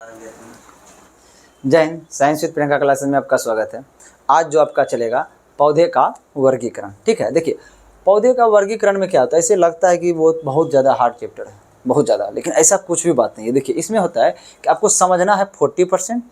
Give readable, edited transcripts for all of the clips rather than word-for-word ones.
जय Hind. Science with Priyanka classes में आपका स्वागत है। आज जो आपका चलेगा पौधे का वर्गीकरण। ठीक है, देखिए पौधे का वर्गीकरण में क्या होता है, इसे लगता है कि वो बहुत ज़्यादा हार्ड चैप्टर है, बहुत ज़्यादा, लेकिन ऐसा कुछ भी बात नहीं है। देखिए इसमें होता है कि आपको समझना है 40%,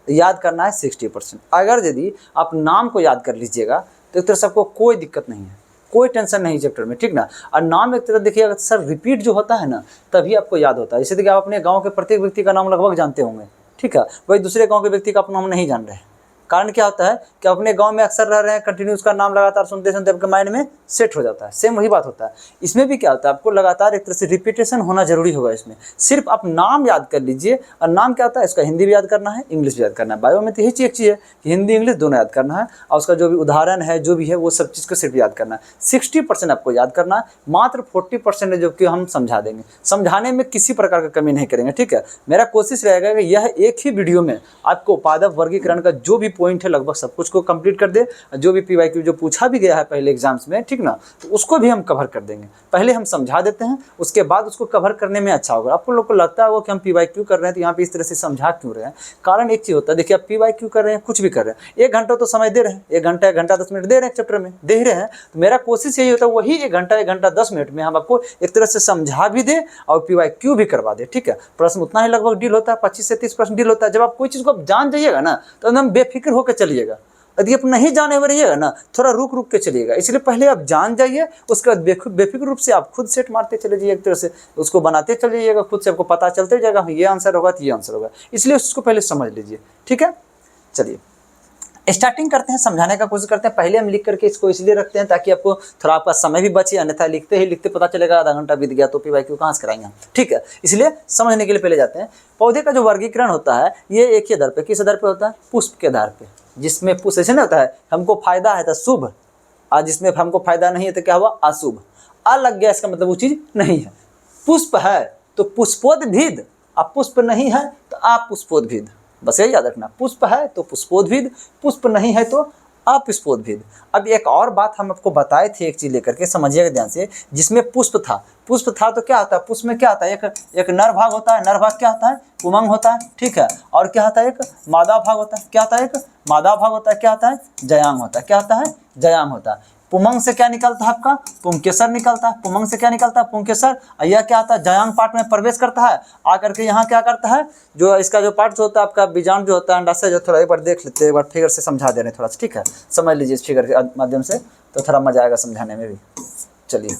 याद करना है 60%। अगर यदि आप नाम को याद कर लीजिएगा तो एक तरह से आपको कोई दिक्कत नहीं है, कोई टेंशन नहीं चैप्टर में, ठीक ना। और नाम एक तरह देखिएगा सर रिपीट जो होता है ना तभी आपको याद होता है। जैसे देखिए आप अपने गांव के प्रत्येक व्यक्ति का नाम लगभग जानते होंगे, ठीक है, वही दूसरे गांव के व्यक्ति का अपना नाम नहीं जान रहे हैं। कारण क्या होता है कि अपने गांव में अक्सर रह रहे हैं, कंटिन्यू उसका नाम लगातार सुनते सुनते आपके माइंड में सेट हो जाता है। सेम वही बात होता है इसमें भी। क्या होता है, आपको लगातार एक तरह से रिपीटेशन होना जरूरी होगा इसमें। सिर्फ आप नाम याद कर लीजिए, और नाम क्या होता है, इसका हिंदी भी याद करना है, इंग्लिश भी याद करना है। बायो में तो यही एक चीज़ है कि हिंदी इंग्लिश दोनों याद करना है, और उसका जो भी उदाहरण है जो भी है वो सब चीज़ को सिर्फ याद करना है। 60% आपको याद करना है, मात्र 40% जो कि हम समझा देंगे। समझाने में किसी प्रकार का कमी नहीं करेंगे, ठीक है। मेरा कोशिश रहेगा कि यह एक ही वीडियो में आपको पादप वर्गीकरण का जो भी पॉइंट है लगभग सब कुछ को कंप्लीट कर दे। जो भी PYQ जो पूछा भी गया है पहले एग्जाम्स में, ठीक ना, तो उसको भी हम कवर कर देंगे। पहले हम समझा देते हैं, उसके बाद उसको कवर करने में अच्छा होगा। आपको लोग को लगता होगा कि हम PYQ कर रहे हैं तो यहाँ पे इस तरह से समझा क्यों रहे हैं। कारण एक चीज़ होता है, देखिए आप PYQ कर रहे हैं, कुछ भी कर रहे हैं, 1 घंटा तो समय दे रहे हैं, 1 घंटा 10 मिनट दे रहे हैं, चैप्टर में दे ही रहे हैं। तो मेरा कोशिश यही होता है वही 1 घंटा 10 मिनट में हम आपको एक तरह से समझा भी दे और PYQ भी करवा दे, ठीक है। प्रश्न उतना ही लगभग डील होता है, 25 से 30 प्रश्न डील होता है। जब आप कोई चीज़ को जान जाइएगा ना तो एकदम बेफिक्र होकर चलिएगा। यदि आप नहीं जाने में रहिएगा ना, थोड़ा रुक के चलिएगा। इसलिए पहले आप जान जाइए, उसके बाद बेफिक्र रूप से आप खुद सेट मारते चले जाइए, एक तरह से उसको बनाते चले जाइएगा, खुद से आपको पता चलते जाएगा ये आंसर होगा तो ये आंसर होगा। इसलिए उसको पहले समझ लीजिए, ठीक है। चलिए स्टार्टिंग करते हैं, समझाने का कोशिश करते हैं। पहले हम लिख करके इसको इसलिए रखते हैं ताकि आपको थोड़ा आपका समय भी बचे, अन्यथा लिखते ही लिखते पता चलेगा आधा घंटा बीत गया तो PYQ कहाँ से कराएंगे हम, ठीक है। इसलिए समझने के लिए पहले जाते हैं। पौधे का जो वर्गीकरण होता है ये एक ही आधार पे, किस आधार पे होता है, पुष्प के आधार पे। जिसमें पुष्प ऐसे नहीं होता है हमको फायदा है तो शुभ, और जिसमें हमको फायदा नहीं है तो क्या हुआ, अशुभ। आ लग गया इसका मतलब वो चीज़ नहीं है। पुष्प है तो पुष्पोद्भिद, अब पुष्प नहीं है तो अपुष्पोद्भिद, बस यही याद रखना। पुष्प है तो पुष्पोद्भिद, पुष्प नहीं है तो अपुष्पोद्भिद। अब एक और बात हम आपको बताए थे, एक चीज़ लेकर के समझिएगा ध्यान से। जिसमें पुष्प था तो क्या होता है, पुष्प में क्या होता है, एक नर भाग होता है। नर भाग क्या होता है, पुमंग होता है, ठीक है। और क्या होता है, एक मादा भाग होता है। क्या होता है, एक मादा भाग होता है। क्या होता है, जयांग होता है। क्या होता है, जयांग होता है। पुमंग से क्या निकलता है आपका, पुंकेसर निकलता है। पुमंग से क्या निकलता है, पुंकेसर। यह क्या होता है, जयांग पार्ट में प्रवेश करता है, आकर के यहाँ क्या करता है, जो इसका जो पार्ट जो होता है आपका बीजाणु जो होता है अंडाशय, जो थोड़ा एक बार देख लेते हैं, एक बार फिगर से समझा दे रहे हैं थोड़ा सा, ठीक है। समझ लीजिए इस फिगर के माध्यम से तो थोड़ा मजा आएगा समझाने में भी। चलिए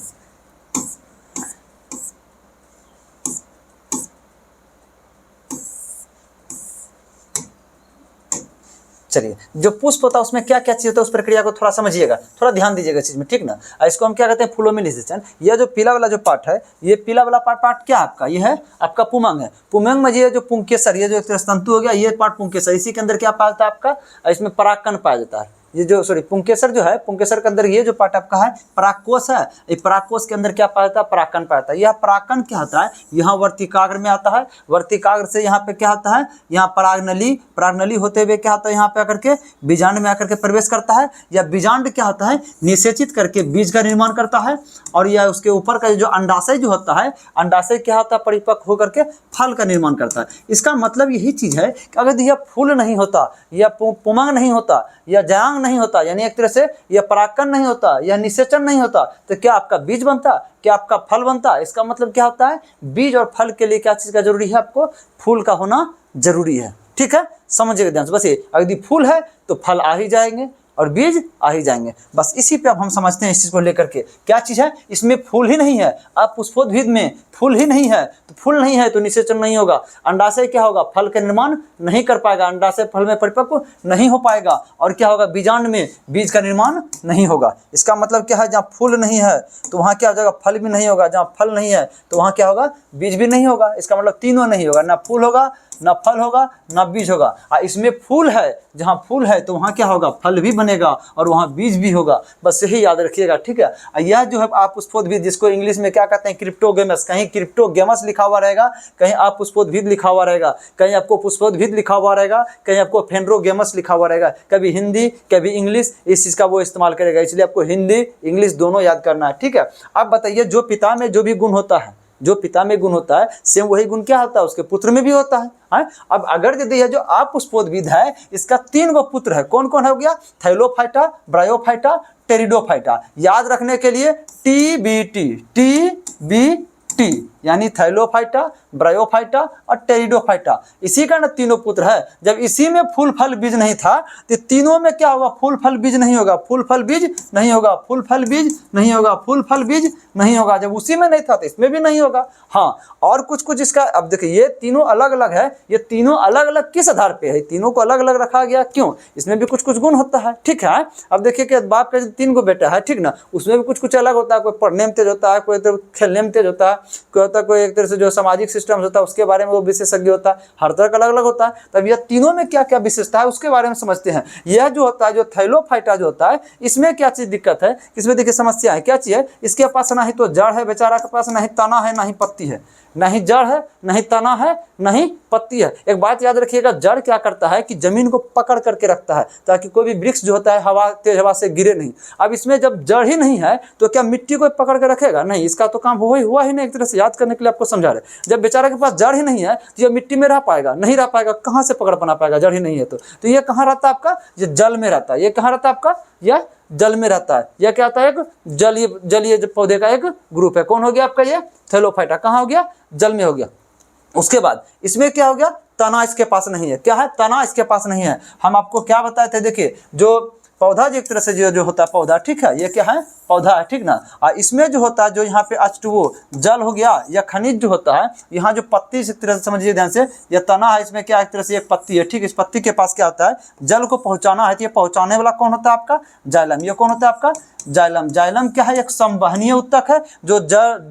चलिए जो पुष्प होता है उसमें क्या क्या चीज़ होता है, उस प्रक्रिया को थोड़ा समझिएगा, थोड़ा ध्यान दीजिएगा इस चीज़ में, ठीक ना। इसको हम क्या कहते हैं, फ्लोमिनाइजेशन। यह जो पीला वाला जो पार्ट है, ये पीला वाला पार्ट क्या आपका, ये है आपका पुमंग है। पुमंग में ये जो पुंकेसर, ये जो एक तंतु हो गया, ये पार्ट पुंकेसर। इसी के अंदर क्या पाया जाता है आपका, इसमें परागकण पाया जाता है। ये जो पुंकेसर जो है, पुंकेसर के अंदर ये जो पार्ट आपका है परागकोश है। ये परागकोश के अंदर क्या पाया जाता है, परागकण पाया जाता है। यह परागकण क्या होता है, यहाँ वर्तिकाग्र में आता है। वर्तिकाग्र से यहाँ पे क्या होता है, यहाँ परागनली, परागनली होते हुए क्या होता है, यहाँ पे आकर के बीजांड में आकर के प्रवेश करता है। या बीजांड क्या होता है, निषेचित करके बीज का निर्माण करता है। और यह उसके ऊपर का जो अंडाशय जो होता है, अंडाशय क्या होता है, परिपक्व होकर के फल का निर्माण करता है। इसका मतलब यही चीज़ है कि अगर यह फूल नहीं होता, या पुमंग नहीं होता, या जयांग नहीं होता, यानी एक तरह से यह परागकण नहीं होता, यह निषेचन नहीं होता, तो क्या आपका बीज बनता, क्या आपका फल बनता। इसका मतलब क्या होता है, बीज और फल के लिए क्या चीज़ का जरूरी है, आपको फूल का होना जरूरी है, ठीक है। समझिएगा ध्यान से। बस ये यदि फूल है तो फल आ ही जाएंगे और बीज आ ही जाएंगे। बस इसी पे अब हम समझते हैं इस चीज़ को लेकर के। क्या चीज़ है, इसमें फूल ही नहीं है। अब पुष्पोद्भिद में फूल ही नहीं है, तो फूल नहीं है तो निषेचन नहीं होगा। अंडाशय क्या होगा, फल का निर्माण नहीं कर पाएगा, अंडाशय फल में परिपक्व नहीं हो पाएगा। और क्या होगा, बीजांड में बीज का निर्माण नहीं होगा। इसका मतलब क्या है, जहाँ फूल नहीं है तो वहाँ क्या हो जाएगा, फल भी नहीं होगा। जहाँ फल नहीं है तो वहाँ क्या होगा, बीज भी नहीं होगा। इसका मतलब तीनों नहीं होगा, ना फूल होगा, ना फल होगा, ना बीज होगा। इसमें फूल है, जहाँ फूल है तो वहाँ क्या होगा, फल भी बनेगा और वहाँ बीज भी होगा। बस यही याद रखिएगा, ठीक है। यह जो है अपुष्पोद्भिद, जिसको इंग्लिश में क्या कहते हैं, क्रिप्टोगेमस। कहीं क्रिप्टोगेमस लिखा हुआ रहेगा, कहीं अपुष्पोद्भिद लिखा हुआ रहेगा, कहीं आपको पुष्पोद्भिद लिखा हुआ रहेगा, कहीं आपको फेंड्रोगेमस लिखा हुआ रहेगा। कभी हिंदी कभी इंग्लिश, इस चीज़ का वो इस्तेमाल करेगा। इसलिए आपको हिंदी इंग्लिश दोनों याद करना है, ठीक है। अब बताइए, जो पिता में जो भी गुण होता है, जो पिता में गुण होता है सेम वही गुण क्या होता है उसके पुत्र में भी होता है। अब अगर यदि यह जो अपुष्पोद्भिद है इसका 3 गो पुत्र है, कौन कौन हो गया, थैलोफाइटा, ब्रायोफाइटा, टेरिडोफाइटा। याद रखने के लिए TBT यानी थैलोफाइटा, ब्रायोफाइटा और टेरिडोफाइटा, इसी का ना तीनों पुत्र है। जब इसी में फूल फल बीज नहीं था तो तीनों में क्या होगा, फूल फल बीज नहीं होगा, फूल फल बीज नहीं होगा, फूल फल बीज नहीं होगा, फूल फल बीज नहीं होगा। जब उसी में नहीं था तो इसमें भी नहीं होगा। हाँ, और कुछ कुछ इसका, अब देखिए ये तीनों अलग अलग है, ये तीनों अलग अलग किस आधार पे है, तीनों को अलग अलग रखा गया क्यों, इसमें भी कुछ कुछ गुण होता है, ठीक है। अब देखिए कि बाप का 3 गो बेटा है, ठीक ना, उसमें भी कुछ कुछ अलग होता है, कोई पढ़ने में तेज होता है, कोई तो खेलने में तेज होता है, कोई होता है कोई एक तरह से जो सामाजिक सिस्टम होता है उसके बारे में वो विशेषज्ञ होता है, हर तरह का अलग अलग होता है। तब यह तीनों में क्या क्या विशेषता है उसके बारे में समझते हैं। यह जो होता है जो थैलोफाइटा जो होता है इसमें क्या चीज दिक्कत है, इसमें देखिए समस्या है, क्या चीज है, इसके पास ना ही तो जड़ है बेचारा के पास, ना ही तना है ना ही पत्ती है, ना ही जड़ है ना ही तना है ना ही पत्ती है। एक बात याद रखिएगा, जड़ क्या करता है कि जमीन को पकड़ करके रखता है ताकि कोई भी वृक्ष जो होता है हवा तेज हवा से गिरे नहीं। अब इसमें जब जड़ ही नहीं है तो क्या मिट्टी को पकड़ के रखेगा, नहीं, इसका तो काम हुआ ही नहीं। एक तरह से याद करने के लिए आपको समझा रहे, जब बेचारा के पास जड़ ही नहीं है तो ये मिट्टी में रह पाएगा, नहीं रह पाएगा, कहाँ से पकड़ बना पाएगा, जड़ ही नहीं है तो ये कहाँ रहता है आपका, ये जल में रहता है। ये कहाँ रहता है आपका, यह जल में रहता है। यह क्या आता है, एक जलीय पौधे का एक ग्रुप है। कौन हो गया आपका, ये थैलोफाइटा, कहाँ हो गया, जल में हो गया। उसके बाद इसमें क्या हो गया, तना इसके पास नहीं है, क्या है, तना इसके पास नहीं है। हम आपको क्या बताए थे, देखिए जो पौधा जो एक तरह से जो होता है पौधा, ठीक है, ये क्या है, पौधा है, ठीक ना। और इसमें जो होता है जो यहाँ पे H2O जल हो गया या खनिज जो होता है, यहाँ जो पत्ती इस तरह से समझिए ध्यान से, ये तना है, इसमें क्या एक तरह से एक पत्ती है, ठीक, इस पत्ती के पास क्या होता है, जल को पहुँचाना है, तो ये पहुँचाने वाला कौन होता है आपका, जाइलम। ये कौन होता है आपका, जाइलम। जाइलम क्या है, एक संवहनीय उत्तक है जो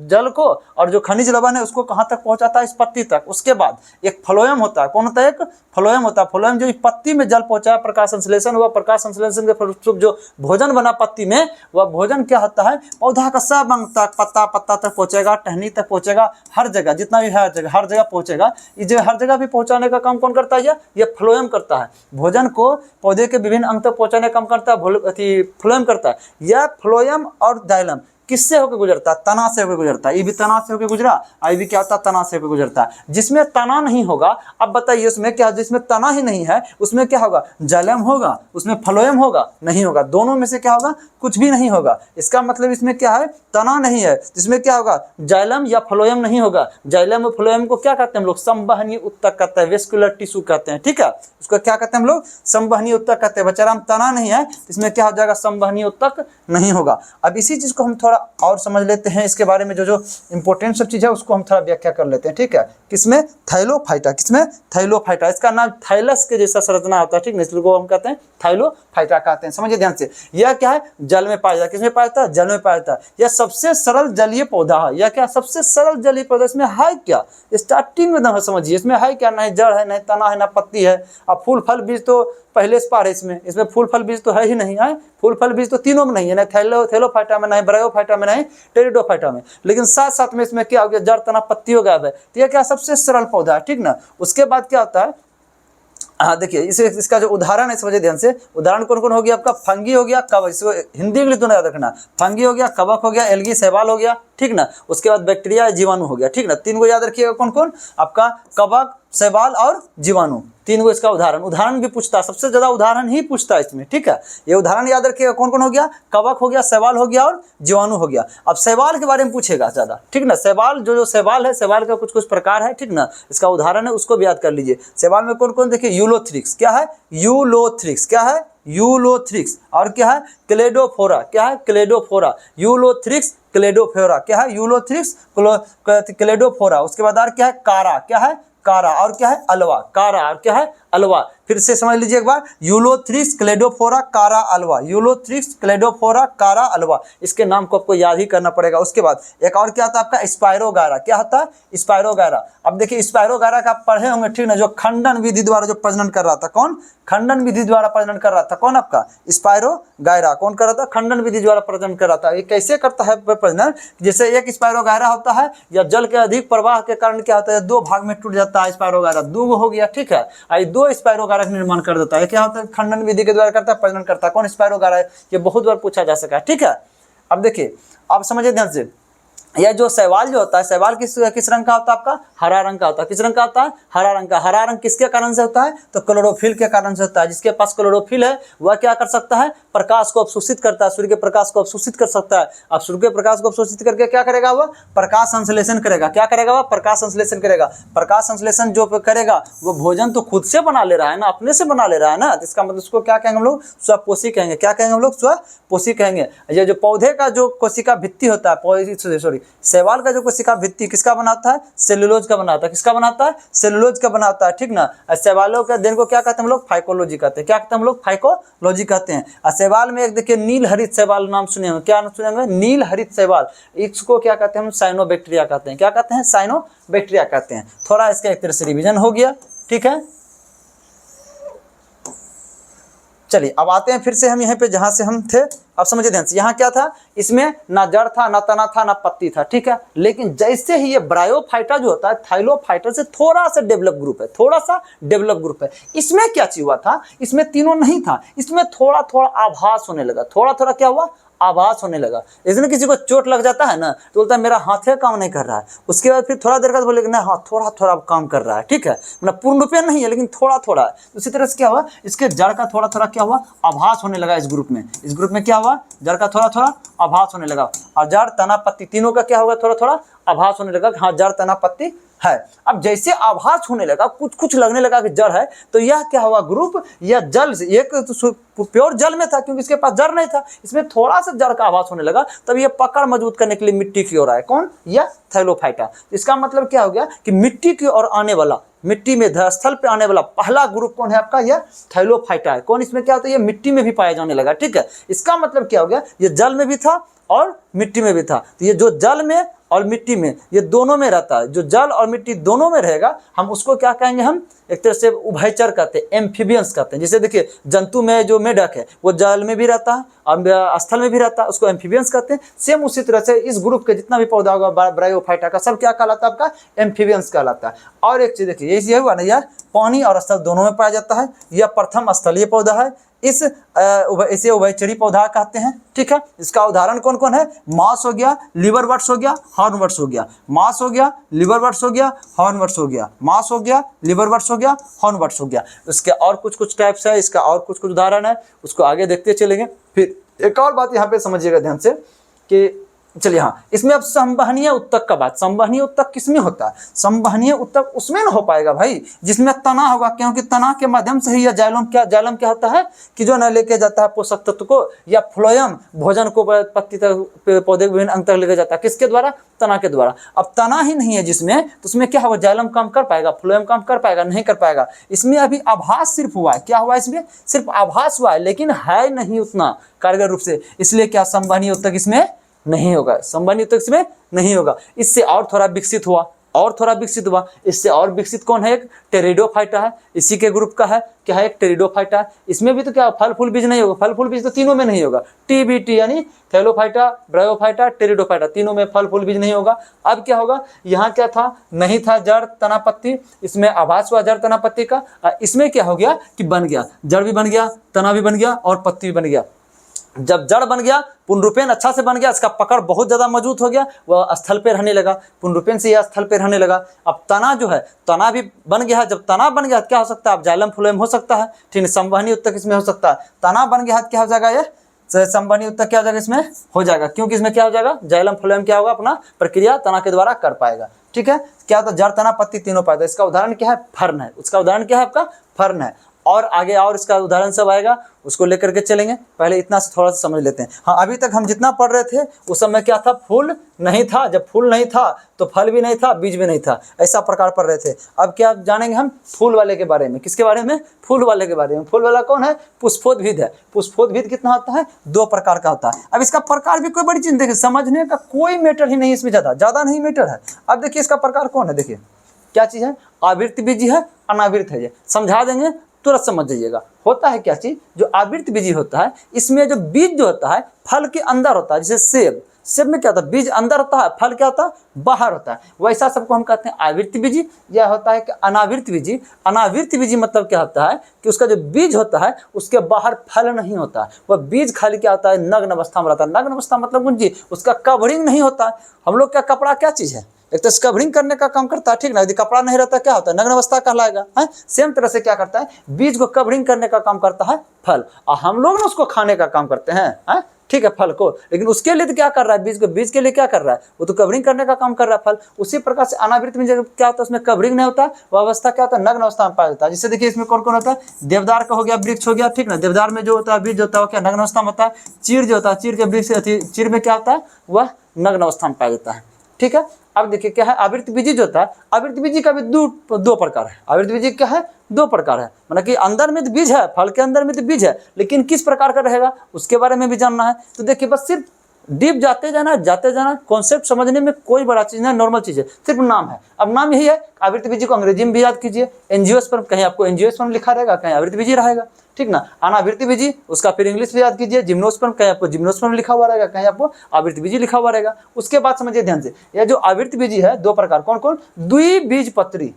जल को और जो खनिज लवण है उसको कहाँ तक पहुँचाता है, इस पत्ती तक। उसके बाद एक फ्लोएम होता है, कौन होता है, एक फ्लोएम होता है। फ्लोएम जो पत्ती में जल पहुँचाया, प्रकाश संश्लेषण हुआ, प्रकाश संश्लेषण के फलस्वरूप जो भोजन बना पत्ती में, वह भोजन क्या होता है, पौधा का सब अंग तक, पत्ता तक पहुंचेगा, टहनी तक पहुंचेगा, हर जगह जितना भी है हर जगह पहुंचेगा। ये हर जगह भी पहुंचाने का काम कौन करता है, ये फ्लोएम करता है। भोजन को पौधे के विभिन्न अंग तक पहुंचाने का काम करता है फ्लोएम करता है। यह फ्लोएम और जाइलम किससे होकर गुजरता है, तना से होकर गुजरता है। ये भी तना से होकर गुजरा, आई भी क्या होता है, तना से होकर गुजरता है। जिसमें तना नहीं होगा, अब बताइए उसमें क्या, जिसमें तना ही नहीं है उसमें क्या होगा, जाइलम होगा, उसमें फ्लोएम होगा, नहीं होगा। दोनों में से क्या होगा, कुछ भी नहीं होगा। इसका मतलब इसमें क्या है, तना नहीं है, जिसमें क्या होगा, जाइलम या फ्लोएम नहीं होगा। जाइलम और फ्लोएम को क्या कहते हैं हम लोग, संवहनीय उत्तक कहते हैं, वेस्कुलर टिश्यू कहते हैं, ठीक है। उसको क्या कहते हैं हम लोग, संवहनीय उत्तक कहते हैं। बेचारा हम तना नहीं है, इसमें क्या हो जाएगा, संवहनीय उत्तक नहीं होगा। अब इसी चीज को हम थोड़ा और समझ लेते हैं, इसके बारे में जो इंपॉर्टेंट सब चीज है उसको हम थोड़ा व्याख्या कर लेते हैं, ठीक है। किसमें, थैलोफाइटा, किसमें, थैलोफाइटा। इसका नाम थैलस के जैसा संरचना होता है, ठीक है, इसलिए हम कहते हैं थैलोफाइटा कहते हैं। समझिए ध्यान से, यह क्या है, जल में पाया जाता है। किसमें पाया जाता है, जल में पाया जाता है। यह सबसे सरल जलीय पौधा है। यह क्या, सबसे सरल जलीय पौधा। इसमें है क्या, स्टार्टिंग में समझिए, इसमें है क्या, ना जड़ है, ना तना है, ना पत्ती है। अब फूल फल बीज तो पहले से पार है, इसमें फूल फल बीज तो है ही नहीं है। फूल फल बीज तो तीनों में नहीं है, ना थैलोफाइटा में, ना ब्रायोफाइटा में, ना टेरिडोफाइटा में। लेकिन साथ साथ में इसमें क्या हो गया, जड़ तना पत्ती हो गया है। तो यह क्या, सबसे सरल पौधा है, ठीक ना। उसके बाद क्या होता है, हाँ देखिए इसका जो उदाहरण है समझिए ध्यान से, उदाहरण कौन कौन हो गया आपका, फंगी हो गया, कवक, इसको हिंदी इंग्लिश दोनों याद रखना। फंगी हो गया, कवक हो गया, एल्गी शैवाल हो गया, ठीक ना। उसके बाद बैक्टीरिया जीवाणु हो गया, ठीक ना। 3 गो याद रखिएगा, कौन कौन आपका, कवक, शैवाल और जीवाणु। 3 गो इसका उदाहरण भी पूछता है, सबसे ज्यादा उदाहरण ही पूछता है इसमें, ठीक है। ये उदाहरण याद रखिएगा, कौन कौन हो गया, कवक हो गया, शैवाल हो गया और जीवाणु हो गया। अब शैवाल के बारे में पूछेगा ज्यादा, ठीक ना। शैवाल जो शैवाल है, शैवाल का कुछ कुछ प्रकार है, ठीक ना। इसका उदाहरण है, उसको भी याद कर लीजिए। शैवाल में कौन कौन, देखिए यूलोथ्रिक्स, क्या है, यूलोथ्रिक्स, क्या है, यूलोथ्रिक्स। और क्या है, क्लेडोफोरा, क्या है, क्लेडोफोरा, यूलोथ्रिक्स क्लेडोफोरा, क्या है, यूलोथ्रिक्स क्लेडोफोरा। उसके बाद और क्या है, कारा, क्या है, कारा, और क्या है, अलवा, कारा, और क्या है, अलवा। फिर से समझ लीजिए एक बार, यूलोथ्रिक्स क्लेडोफोरा कारा अलवा, यूलोथ्रिक्स क्लेडोफोरा कारा अलवा। इसके नाम को आपको याद ही करना पड़ेगा। उसके बाद एक और क्या होता है आपका, स्पायरोगायरा, क्या होता है, स्पायरोगायरा। अब देखिए स्पायरोगायरा का आप पढ़े होंगे, ठीक ना, जो खंडन विधि द्वारा जो प्रजनन कर रहा था, कौन, खंडन विधि द्वारा प्रजनन कर रहा था, कौन आपका, स्पायरोगायरा। कौन कर रहा था, खंडन विधि द्वारा प्रजनन कर रहा था। ये कैसे करता है प्रजनन, जैसे एक स्पायरोगायरा होता है, या जल के अधिक प्रवाह के कारण क्या होता है, 2 भाग में टूट जाता है स्पायरोगायरा, 2 हो गया, ठीक है। 2 स्पायरोगायरा निर्माण कर देता है। क्या होता है, खंडन विधि के द्वारा करता है, प्रजनन करता है। कौन, स्पायरोगायरा है। ये बहुत बार पूछा जा सका है, ठीक है। अब देखिए, आप समझिए ध्यान से, यह जो शैवाल जो होता है, शैवाल किस रंग का होता है आपका? हरा रंग का होता है। किस रंग का होता है? हरा रंग का। हरा रंग किसके कारण से होता है? तो क्लोरोफिल के कारण से होता है। जिसके पास क्लोरोफिल है वह क्या कर सकता है? प्रकाश को अवशोषित करता है, सूर्य के प्रकाश को अवशोषित कर सकता है। अब सूर्य के प्रकाश को अवशोषित करके क्या करेगा? वह प्रकाश संश्लेषण करेगा। क्या करेगा? वह प्रकाश संश्लेषण करेगा। प्रकाश संश्लेषण जो करेगा वो भोजन तो खुद से बना ले रहा है ना, अपने से बना ले रहा है ना, तो इसका मतलब उसको क्या कहेंगे हम लोग? स्वपोषी कहेंगे। क्या कहेंगे हम लोग? स्वपोषी कहेंगे। ये जो पौधे का जो कोशिका भित्ति होता है, सॉरी शैवाल का जो कोशिका भित्ति किसका बनाता है? सेलुलोज का बनाता है। किसका बनाता है? सेलुलोज का बनाता है, ठीक ना। शैवालों के देन को क्या कहते हैं हम लोग? फाइकोलॉजी कहते हैं। क्या कहते हैं हम लोग? फाइकोलॉजी कहते हैं। और शैवाल में एक देखिए नील हरित शैवाल नाम सुने होंगे। क्या सुने होंगे? नील हरित शैवाल। इसको क्या कहते हैं हम? साइनोबैक्टीरिया कहते हैं। क्या कहते हैं? साइनोबैक्टीरिया कहते हैं। थोड़ा इसका एक तरह से रिविजन हो गया, ठीक है। चलिए अब आते हैं फिर से हम यहाँ पे जहाँ से हम थे। अब समझिए ध्यान से, यहाँ क्या था? इसमें ना जड़ था, ना तना था, ना पत्ती था, ठीक है। लेकिन जैसे ही ये ब्रायोफाइटा जो होता है थाइलोफाइटा से थोड़ा सा डेवलप ग्रुप है, थोड़ा सा डेवलप ग्रुप है। इसमें क्या चीज हुआ था? इसमें तीनों नहीं था, इसमें थोड़ा थोड़ा आभास होने लगा। थोड़ा थोड़ा क्या हुआ? आभास होने लगा। इसमें किसी को चोट लग जाता है ना तो बोलता है मेरा हाथ काम नहीं कर रहा है। उसके बाद फिर थोड़ा देर बाद बोलेगा ना हाँ थोड़ा थोड़ा काम कर रहा है, ठीक है। मतलब पूर्ण रूप में नहीं है लेकिन थोड़ा थोड़ा है। उसी तरह से क्या हुआ? इसके जड़ का थोड़ा थोड़ा क्या हुआ? आभास होने लगा। इस ग्रुप में क्या हुआ? जड़ का थोड़ा थोड़ा आभास होने लगा। और जड़ तना पत्ती तीनों का क्या होगा? थोड़ा थोड़ा आभास होने लगा। हाँ जड़ तना पत्ती है। अब जैसे आभास होने लगा, कुछ कुछ लगने लगा कि जड़ है, तो यह क्या हुआ? ग्रुप यह जल से, एक तो प्योर जल में था क्योंकि इसके पास जड़ नहीं था, इसमें थोड़ा सा जड़ का आभास होने लगा। तब यह पकड़ मजबूत करने के लिए मिट्टी की ओर आया। कौन? यह थाइलोफाइटा। इसका मतलब क्या हो गया कि मिट्टी की ओर आने वाला, मिट्टी में स्थल पे आने वाला पहला ग्रुप कौन है आपका? यह थाइलोफाइटा है। कौन? इसमें क्या होता है? ये मिट्टी में भी पाया जाने लगा, ठीक है। इसका मतलब क्या हो गया? ये जल में भी था और मिट्टी में भी था। तो ये जो जल में और मिट्टी में, ये दोनों में रहता है, जो जल और मिट्टी दोनों में रहेगा, हम उसको क्या कहेंगे? हम एक तरह से उभयचर कहते हैं, एम्फीबियंस कहते हैं। जैसे देखिए जंतु में जो मेढक है वो जल में भी रहता है और स्थल में भी रहता है, उसको एम्फीबियंस कहते हैं। सेम उसी तरह से इस ग्रुप के जितना भी पौधा होगा ब्रायोफाइटा का, सब क्या कहलाता है? आपका एम्फीबियंस कहलाता है। और एक चीज देखिए, ये हुआ ना, यह पानी और स्थल दोनों में पाया जाता है। यह प्रथम स्थलीय पौधा है। इसे उभयचरी पौधा कहते हैं, ठीक है। इसका उदाहरण कौन कौन है? मास हो गया, लिवरवर्ट्स हो गया, हॉर्नवर्ट्स हो गया। मास हो गया, लिवरवर्ट्स हो गया, हॉर्नवर्ट्स हो गया। मास हो गया, लिवरवर्ट्स हो गया, हॉर्नवर्ट्स हो गया। इसके और कुछ टाइप्स है, इसका और कुछ उदाहरण है, उसको आगे देखते चलेंगे। फिर एक और बात यहाँ पे समझिएगा ध्यान से कि चलिए हाँ, इसमें अब संवहनीय उत्तक का बात। संवहनीय उत्तक किसमें होता है? संवहनीय उत्तक उसमें ना हो पाएगा भाई जिसमें तना होगा, क्योंकि तना के माध्यम से ही यह जाइलम क्या होता है कि जो न लेके जाता है पोषक तत्व को, या फ्लोएम भोजन को पत्ती तक, पौधे के विभिन्न अंग तक लेके जाता है। किसके द्वारा? तना के द्वारा। अब तना ही नहीं है जिसमें, तो उसमें क्या होगा? जाइलम काम कर पाएगा? फ्लोएम काम कर पाएगा? नहीं कर पाएगा। इसमें अभी आभास सिर्फ हुआ है। क्या हुआ? इसमें सिर्फ आभास हुआ है, लेकिन है नहीं उतना कारगर रूप से। इसलिए क्या संवहनीय उत्तक इसमें नहीं होगा? संवहनीय उत्तक इसमें नहीं होगा। इससे और थोड़ा विकसित हुआ, और थोड़ा विकसित हुआ। इससे और विकसित कौन है? एक टेरिडोफाइटा है, इसी के ग्रुप का है। क्या है? एक टेरिडोफाइटा है। इसमें भी तो क्या फल फूल बीज नहीं होगा? फल फूल बीज तो तीनों में नहीं होगा। TBT यानी थैलोफाइटा, ब्रायोफाइटा, टेरिडोफाइटा, तीनों में फल फूल बीज नहीं होगा। अब क्या होगा? यहाँ क्या था? नहीं था जड़ तना पत्ती, इसमें आभास हुआ जड़ तना पत्ती का। इसमें क्या हो गया कि बन गया, जड़ भी बन गया, तना भी बन गया और पत्ती भी बन गया। जब जड़ बन गया, पुनरुपेन अच्छा से बन गया, इसका पकड़ बहुत ज़्यादा मजबूत हो गया, वह स्थल पे रहने लगा। पुनरुपेन से यह स्थल पे रहने लगा। अब तना जो है, तना भी बन गया है। जब तना बन गया क्या हो सकता है? अब जाइलम फ्लोएम हो सकता है, ठीक है। संवहनी उत्तक इसमें हो सकता है। तना बन गया है क्या हो जाएगा? ये संवहनी उत्तक क्या हो जाएगा? इसमें हो जाएगा, क्योंकि इसमें क्या हो जाएगा? जाइलम फ्लोएम क्या होगा? अपना प्रक्रिया तना के द्वारा कर पाएगा, ठीक है। क्या होता है? जड़ तना पत्ती तीनों पाएगा। इसका उदाहरण क्या है? फर्न है। उसका उदाहरण क्या है? आपका फर्न है। और आगे और इसका उदाहरण सब आएगा, उसको लेकर के चलेंगे। पहले इतना से थोड़ा सा समझ लेते हैं। हाँ, अभी तक हम जितना पढ़ रहे थे उस समय क्या था? फूल नहीं था। जब फूल नहीं था तो फल भी नहीं था, बीज भी नहीं था, ऐसा प्रकार पढ़ रहे थे। अब क्या जानेंगे हम? फूल वाले के बारे में। किसके बारे में? फूल वाले के बारे में। फूल वाला कौन है? पुष्पोद्भिद है। पुष्पोद्भिद कितना होता है? 2 प्रकार का होता है। अब इसका प्रकार भी कोई बड़ी चीज देखिए, समझने का कोई मैटर ही नहीं इसमें, ज़्यादा नहीं मैटर है। अब देखिए इसका प्रकार कौन है? देखिए क्या चीज़ है? आवृत्त बीजी है, अनावृत है। ये समझा देंगे, तुरंत समझ जाइएगा। होता है क्या चीज? जो आवृत्त बीजी होता है, इसमें जो बीज जो होता है फल के अंदर होता है। जैसे सेब, सेब में क्या होता है, बीज अंदर होता है, फल क्या होता है, बाहर होता है। वैसा सबको हम कहते हैं आवृत्ति बीजी, या होता है कि अनावृत्ति बीजी। अनावृत्ति बीजी मतलब क्या होता है कि उसका जो बीज होता है उसके बाहर फल नहीं होता है, वह बीज खाली क्या होता है, नग्न अवस्था में रहता है। नग्न अवस्था मतलब कुंजी, उसका कवरिंग नहीं होता है। हम लोग का कपड़ा क्या चीज़ है, एक तो कवरिंग करने का काम करता है, ठीक ना। यदि कपड़ा नहीं रहता क्या होता है, नग्न अवस्था कहलाएगा है। सेम तरह से क्या करता है, बीज को कवरिंग करने का काम करता है फल, और हम लोग ना उसको खाने का काम करते हैं, ठीक है, फल को। लेकिन उसके लिए तो क्या कर रहा है, बीज को, बीज के लिए क्या कर रहा है, वो तो कवरिंग करने का काम कर रहा है फल। उसी प्रकार से अनावृत में जब क्या होता है, उसमें कवरिंग नहीं होता, वो अवस्था क्या होता है, नग्न अवस्था में पाया जाता है। जिससे देखिए इसमें कौन कौन होता है, देवदार का हो गया, वृक्ष हो गया, ठीक ना। देवदार में जो होता है बीज होता है वो क्या नग्न अवस्था में होता है। चीड़ जो होता है, चीड़ के वृक्ष, चीड़ में क्या होता है, वह नग्न अवस्था में पाया जाता है, ठीक है। अब देखिए क्या है, आवृत्ति बीजी जो होता है, आवृत्ति बीजी का भी दो प्रकार है। आवृत्ति बीजी क्या है, दो प्रकार है, मतलब कि अंदर में तो बीज है, फल के अंदर में तो बीज है, लेकिन किस प्रकार का रहेगा उसके बारे में भी जानना है। तो देखिए बस सिर्फ डीप जाते जाना, कॉन्सेप्ट समझने में कोई बड़ा चीज़ नहीं, नॉर्मल चीज़ है, सिर्फ नाम है। अब नाम यही है, आवृत्ति बीजी को अंग्रेजी में भी याद कीजिए, एंजियोस्पर्म, कहीं आपको एंजियोस्पर्म लिखा रहेगा, कहीं आवृत्ति बीजी रहेगा, ठीक ना। अनावृत्ति बीजी उसका फिर इंग्लिश में याद कीजिए, जिम्नोस्पर्म, कहीं आपको जिम्नोस्पर्म लिखा हुआ रहेगा, कहीं आपको आवृत्ति बीजी लिखा हुआ रहेगा। उसके बाद समझिए ध्यान से, यह जो आवृत्ति बीजी है दो प्रकार, कौन कौन, द्विबीजपत्री,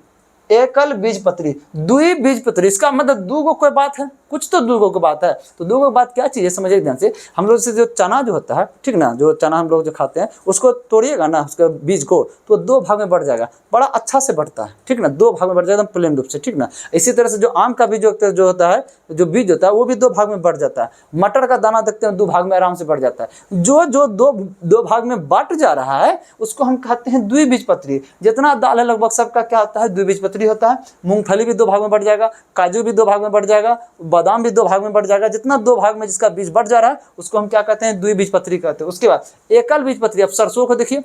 एकल बीजपत्री, द्विबीजपत्री। इसका मतलब दूगो कोई बात है, कुछ तो दूगो की बात है। तो दूगो बात क्या चीज़ है, समझिए ध्यान से। हम लोग से जो चना जो होता है, ठीक ना, जो चना हम लोग जो खाते हैं उसको तोड़िएगा ना, उसके बीज को, तो दो भाग में बढ़ जाएगा, बड़ा अच्छा से बढ़ता है, ठीक ना, दो भाग में बढ़ जाएगा एकदम प्लेन रूप से, ठीक ना। इसी तरह से जो आम का बीज जो होता है, जो बीज होता है वो भी दो भाग में बढ़ जाता है। मटर का दाना देखते हैं दो भाग में आराम से बढ़ जाता है। जो दो भाग में बट जा रहा है उसको हम कहते हैं द्विबीजपत्री। जितना दाल है लगभग सबका क्या होता है, द्विबीजपत्री होता है। मूंगफली भी दो भाग में बढ़ जाएगा, काजू भी दो भाग में बढ़ जाएगा, बादाम भी दो भाग में बढ़ जाएगा। जितना दो भाग में जिसका बीज बढ़ जा रहा है उसको हम क्या कहते हैं, द्विबीजपत्री कहते हैं। उसके बाद एकल बीजपत्री। अब सरसों को देखिए,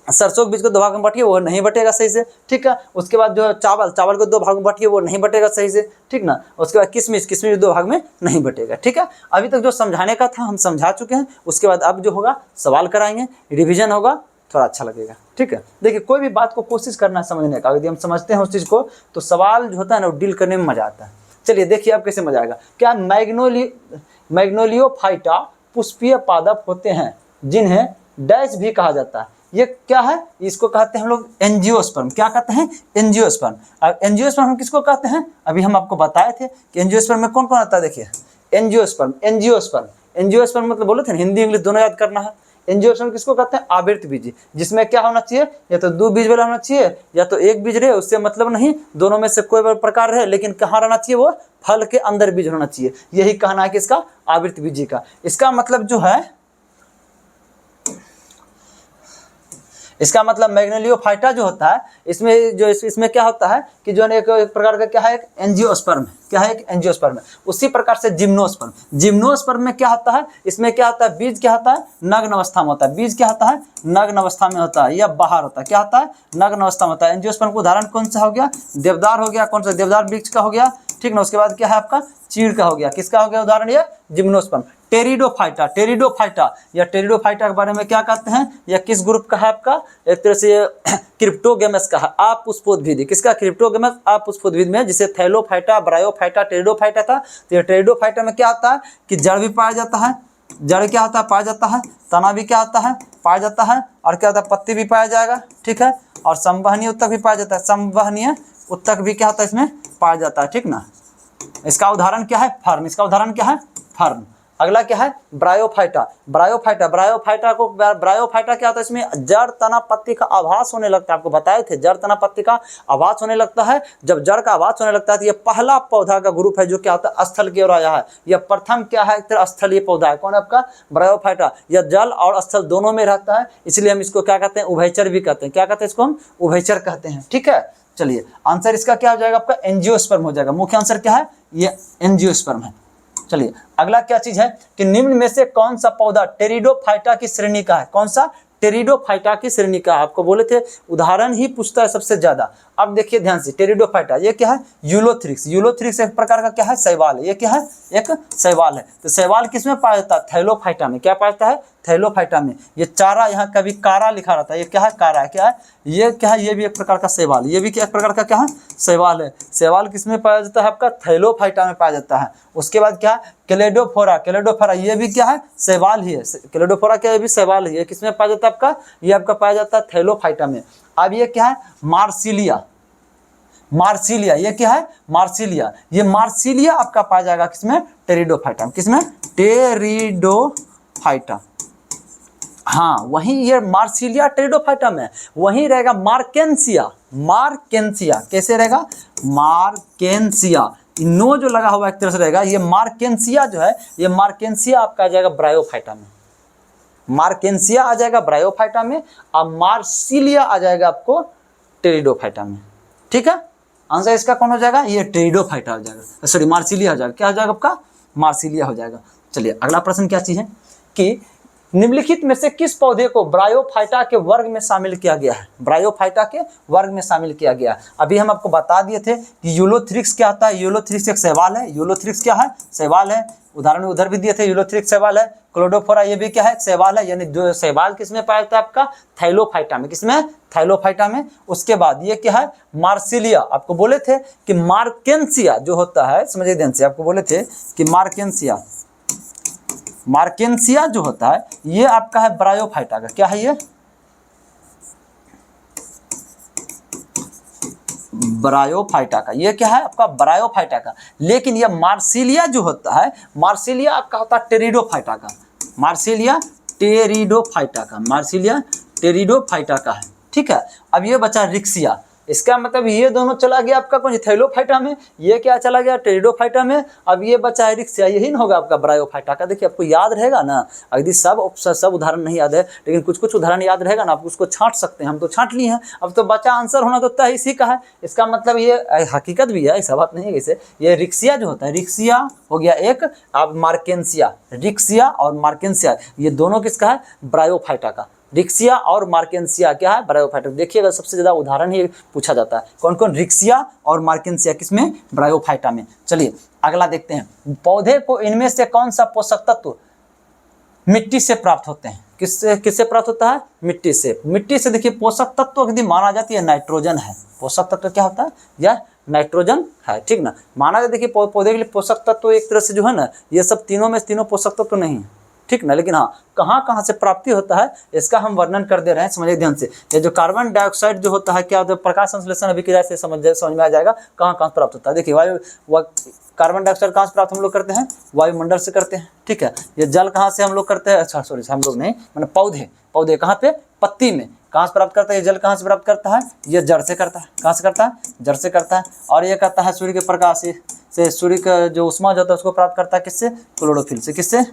सरसों के बीज को दो भाग में बांटिए, वो नहीं बटेगा सही से, ठीक है। उसके बाद जो चावल को दो भाग में बांटिए, वो नहीं बटेगा सही से, ठीक ना। उसके बाद किशमिश दो भाग में नहीं बटेगा, ठीक है। अभी तक जो समझाने का था हम समझा चुके हैं। उसके बाद अब जो होगा सवाल कराएंगे, रिविजन होगा, थोड़ा अच्छा लगेगा, ठीक है। देखिए कोई भी बात को कोशिश करना है समझने का, यदि हम समझते हैं उस चीज़ को तो सवाल जो होता है ना वो डील करने में मजा आता है। चलिए देखिए अब कैसे मजा आएगा। क्या मैग्नोलियोफाइटा पुष्पीय पादप होते हैं जिन्हें डैश भी कहा जाता है। ये क्या है, इसको कहते हैं हम लोग एंजियोस्पर्म। क्या कहते हैं, एंजियोस्पर्म। अब एंजियोस्पर्म हम किसको कहते हैं, अभी हम आपको बताए थे कि एंजियोस्पर्म में कौन कौन आता है। देखिए एंजियोस्पर्म मतलब बोले थे ना, हिंदी इंग्लिश दोनों याद करना है। एंजियोस्पर्म किसको कहते हैं, आवृत्ति बीजी, जिसमें क्या होना चाहिए, या तो दो बीज वाला होना चाहिए या तो एक बीज रहे, उससे मतलब नहीं, दोनों में से कोई प्रकार रहे, लेकिन कहाँ रहना चाहिए, वो फल के अंदर बीज होना चाहिए। यही कहना है कि इसका आवृत्ति बीजी का। इसका मतलब जो है, इसका मतलब मैग्नोलियोफाइटा जो होता है, इसमें क्या होता है कि जो एक प्रकार का क्या है, एक एंजियोस्पर्म है। क्या है, एक एंजियोस्पर्म है। उसी प्रकार से जिम्नोस्पर्म में क्या होता है, इसमें क्या होता है, बीज क्या होता है, नग्न अवस्था में होता है। बीज क्या होता है, नग्न अवस्था में होता है या बाहर होता है। क्या होता है, नग्न अवस्था में होता है। एंजियोस्पर्म का उदाहरण कौन सा हो गया, देवदार हो गया, कौन सा, देवदार वृक्ष का हो गया, ठीक ना। उसके बाद क्या है आपका, चीड़ का हो गया। किसका हो गया उदाहरण, ये जिम्नोस्पर्म। टेरिडोफाइटा या टेरिडोफाइटा के बारे में क्या कहते हैं, या किस ग्रुप का है आपका, एक तरह से क्रिप्टोगेमस का है, अपुष्पोद्भिद। किसका, क्रिप्टोगेमस अपुष्पोद्भिद में, जिसे थैलोफाइटा, ब्रायोफाइटा, टेरिडोफाइटा था। तो ये टेरिडोफाइटा में क्या होता है कि जड़ भी पाया जाता है, जड़ क्या होता है, पाया जाता है, तना भी क्या होता है, पाया जाता है, और क्या होता है, पत्ती भी पाया जाएगा, ठीक है। और संवहनीय उत्तक भी पाया जाता है, संवहनीय उत्तक भी क्या होता है इसमें पाया जाता है, ठीक ना। इसका उदाहरण क्या है, फर्न। इसका उदाहरण क्या है, फर्न। अगला क्या है, ब्रायोफाइटा क्या होता है, इसमें जड़ तना पत्ती का आभास होने लगता है। आपको बताए थे जड़ तना पत्ती का आभास होने लगता है। जब जड़ का आभास होने लगता है तो ये पहला पौधा का ग्रुप है जो क्या होता है, स्थल की ओर आया है। यह प्रथम क्या है, एक तरह स्थलीय पौधा है। कौन है आपका, ब्रायोफाइटा। यह जल और स्थल दोनों में रहता है, इसलिए हम इसको क्या कहते हैं, उभयचर भी कहते हैं। क्या कहते हैं इसको, हम उभयचर कहते हैं, ठीक है। चलिए आंसर इसका क्या हो जाएगा, आपका एंजियोस्पर्म हो जाएगा। मुख्य आंसर क्या है, ये एंजियोस्पर्म है। चलिए अगला क्या चीज है कि निम्न में से कौन सा पौधा टेरिडोफाइटा की श्रेणी का है। कौन सा, टेरिडोफाइटा की श्रेणी का। आपको बोले थे उदाहरण ही पूछता है सबसे ज्यादा। अब देखिए ध्यान से, टेरिडोफाइटा ये क्या है, यूलोथ्रिक्स। यूलोथ्रिक्स एक प्रकार का क्या है, शैवाल है। ये क्या है, एक शैवाल है। तो शैवाल किसमें पाया जाता है, थैलोफाइटा में। क्या पाया जाता है, थैलोफाइटा में। ये चारा, यहाँ कभी कारा लिखा रहता है, ये क्या है, कारा है। क्या है, ये क्या है, ये भी एक प्रकार का शैवाल, ये भी क्या एक प्रकार का क्या है, शैवाल है। शैवाल किसमें पाया जाता है, आपका थैलोफाइटा में पाया जाता है। उसके बाद क्या है, क्लेडोफोरा। क्लेडोफोरा ये भी क्या है, शैवाल ही है। क्लेडोफोरा क्या है, ये भी शैवाल ही है। किसमें पाया जाता है आपका, ये आपका पाया जाता है थैलोफाइटा में। अब ये क्या है, मार्सिलिया। मार्सिलिया ये क्या है, मार्सिलिया। ये मार्सिलिया आपका पाया जाएगा किसमें, टेरिडोफाइटा में। किसमें, टेरिडोफाइटा। हाँ, वहीं ये मार्सिलिया टेरिडोफाइटा में। वहीं रहेगा मार्केंसिया। मार्केंसिया कैसे रहेगा, मार्केंसिया। नो जो लगा हुआ एक तरह से रहेगा, ये मार्केंसिया जो है, ये मार्केंसिया आपका आ जाएगा ब्रायोफाइटा में। मार्केंसिया आ जाएगा ब्रायोफाइटा में, और मार्सिलिया आ जाएगा आपको टेरिडोफाइटा में। ठीक है, आंसर इसका कौन हो जाएगा, ये टेरिडोफाइटा हो जाएगा, सॉरी मार्सिलिया हो जाएगा। क्या हो जाएगा आपका, मार्सिलिया हो जाएगा। चलिए अगला प्रश्न क्या चीज है कि निम्नलिखित में से किस पौधे को ब्रायोफाइटा के वर्ग में शामिल किया गया है। ब्रायोफाइटा के वर्ग में शामिल किया गया। अभी हम आपको बता दिए थे कि यूलोथ्रिक्स क्या होता है। यूलोथ्रिक्स एक शैवाल है। यूलोथ्रिक्स क्या है, शैवाल है। उदाहरण उधर भी दिए थे, यूलोथ्रिक्स शैवाल है। क्लोडोफोरा ये भी क्या है, शैवाल है। यानी जो शैवाल किसमें पाया जाता है आपका, थैलोफाइटा में। किसमें, थैलोफाइटा में। उसके बाद ये क्या है, मार्सिलिया। आपको बोले थे कि मार्केंसिया जो होता है, समझिए ध्यान से, आपको बोले थे कि मार्केंसिया, मार्केंसिया जो होता है ये आपका है ब्रायोफाइटा का। क्या है ये, ब्रायोफाइटा का। ये क्या है आपका, ब्रायोफाइटा का। लेकिन ये मार्सिलिया जो होता है, मार्सिलिया आपका होता है टेरिडोफाइटा का। मार्सिलिया टेरिडोफाइटा का, मार्सिलिया टेरिडोफाइटा का है। ठीक है, अब ये बचा रिक्सिया। इसका मतलब ये दोनों चला गया आपका कौन, थैलोफाइटा में। ये क्या चला गया, टेरिडोफाइटा में। अब ये बचा है रिक्सिया, यही ना होगा आपका ब्रायोफाइटा का। देखिए आपको याद रहेगा ना, यदि सब उदाहरण नहीं याद है, लेकिन कुछ कुछ उदाहरण याद रहेगा ना, आप उसको छांट सकते हैं। हम तो छांट लिए हैं। अब तो बचा आंसर होना तो तय इसी का है। इसका मतलब ये हकीकत भी है, ऐसा बात नहीं है। जैसे ये रिक्सिया जो होता है, रिक्सिया हो गया एक, अब मार्केंसिया। रिक्सिया और मार्केंसिया ये दोनों किसका है, ब्रायोफाइटा का। रिक्सिया और मार्केंसिया क्या है, ब्रायोफाइटा। देखिएगा सबसे ज्यादा उदाहरण ही पूछा जाता है, कौन कौन, रिक्सिया और मार्केंसिया किसमें, ब्रायोफाइटा में। चलिए अगला देखते हैं, पौधे को इनमें से कौन सा पोषक तत्व मिट्टी से प्राप्त होते हैं। किससे प्राप्त होता है, मिट्टी से। मिट्टी से देखिए पोषक तत्व यदि माना जाती है, नाइट्रोजन है। पोषक तत्व क्या होता है, यह नाइट्रोजन है। ठीक ना, माना जाए देखिए पौधे के लिए पोषक तत्व एक तरह से जो है ना, ये सब तीनों में तीनों पोषक तत्व नहीं है। ठीक ना, लेकिन हाँ कहाँ कहाँ से प्राप्ति होता है इसका हम वर्णन कर दे रहे हैं, समझिए ध्यान से। ये जो कार्बन डाइऑक्साइड जो होता है, क्या होता है, प्रकाश संश्लेषण अभिक्रिया से समझ में आ जाएगा कहाँ कहाँ प्राप्त होता है। देखिए कार्बन डाइऑक्साइड कहाँ से प्राप्त हम लोग करते हैं, वायुमंडल से करते हैं। ठीक है, ये जल कहाँ से हम लोग करते हैं, अच्छा सॉरी हम लोग नहीं, मैंने पौधे कहाँ पे, पत्ती में। कहाँ से प्राप्त करता है, ये जल कहाँ से प्राप्त करता है, ये जड़ से करता है। कहाँ से करता है, जड़ से करता है। और ये करता है सूर्य के प्रकाश से सूर्य का जो उष्मा जो होता है उसको प्राप्त करता है किससे, क्लोरोफिल से। किससे,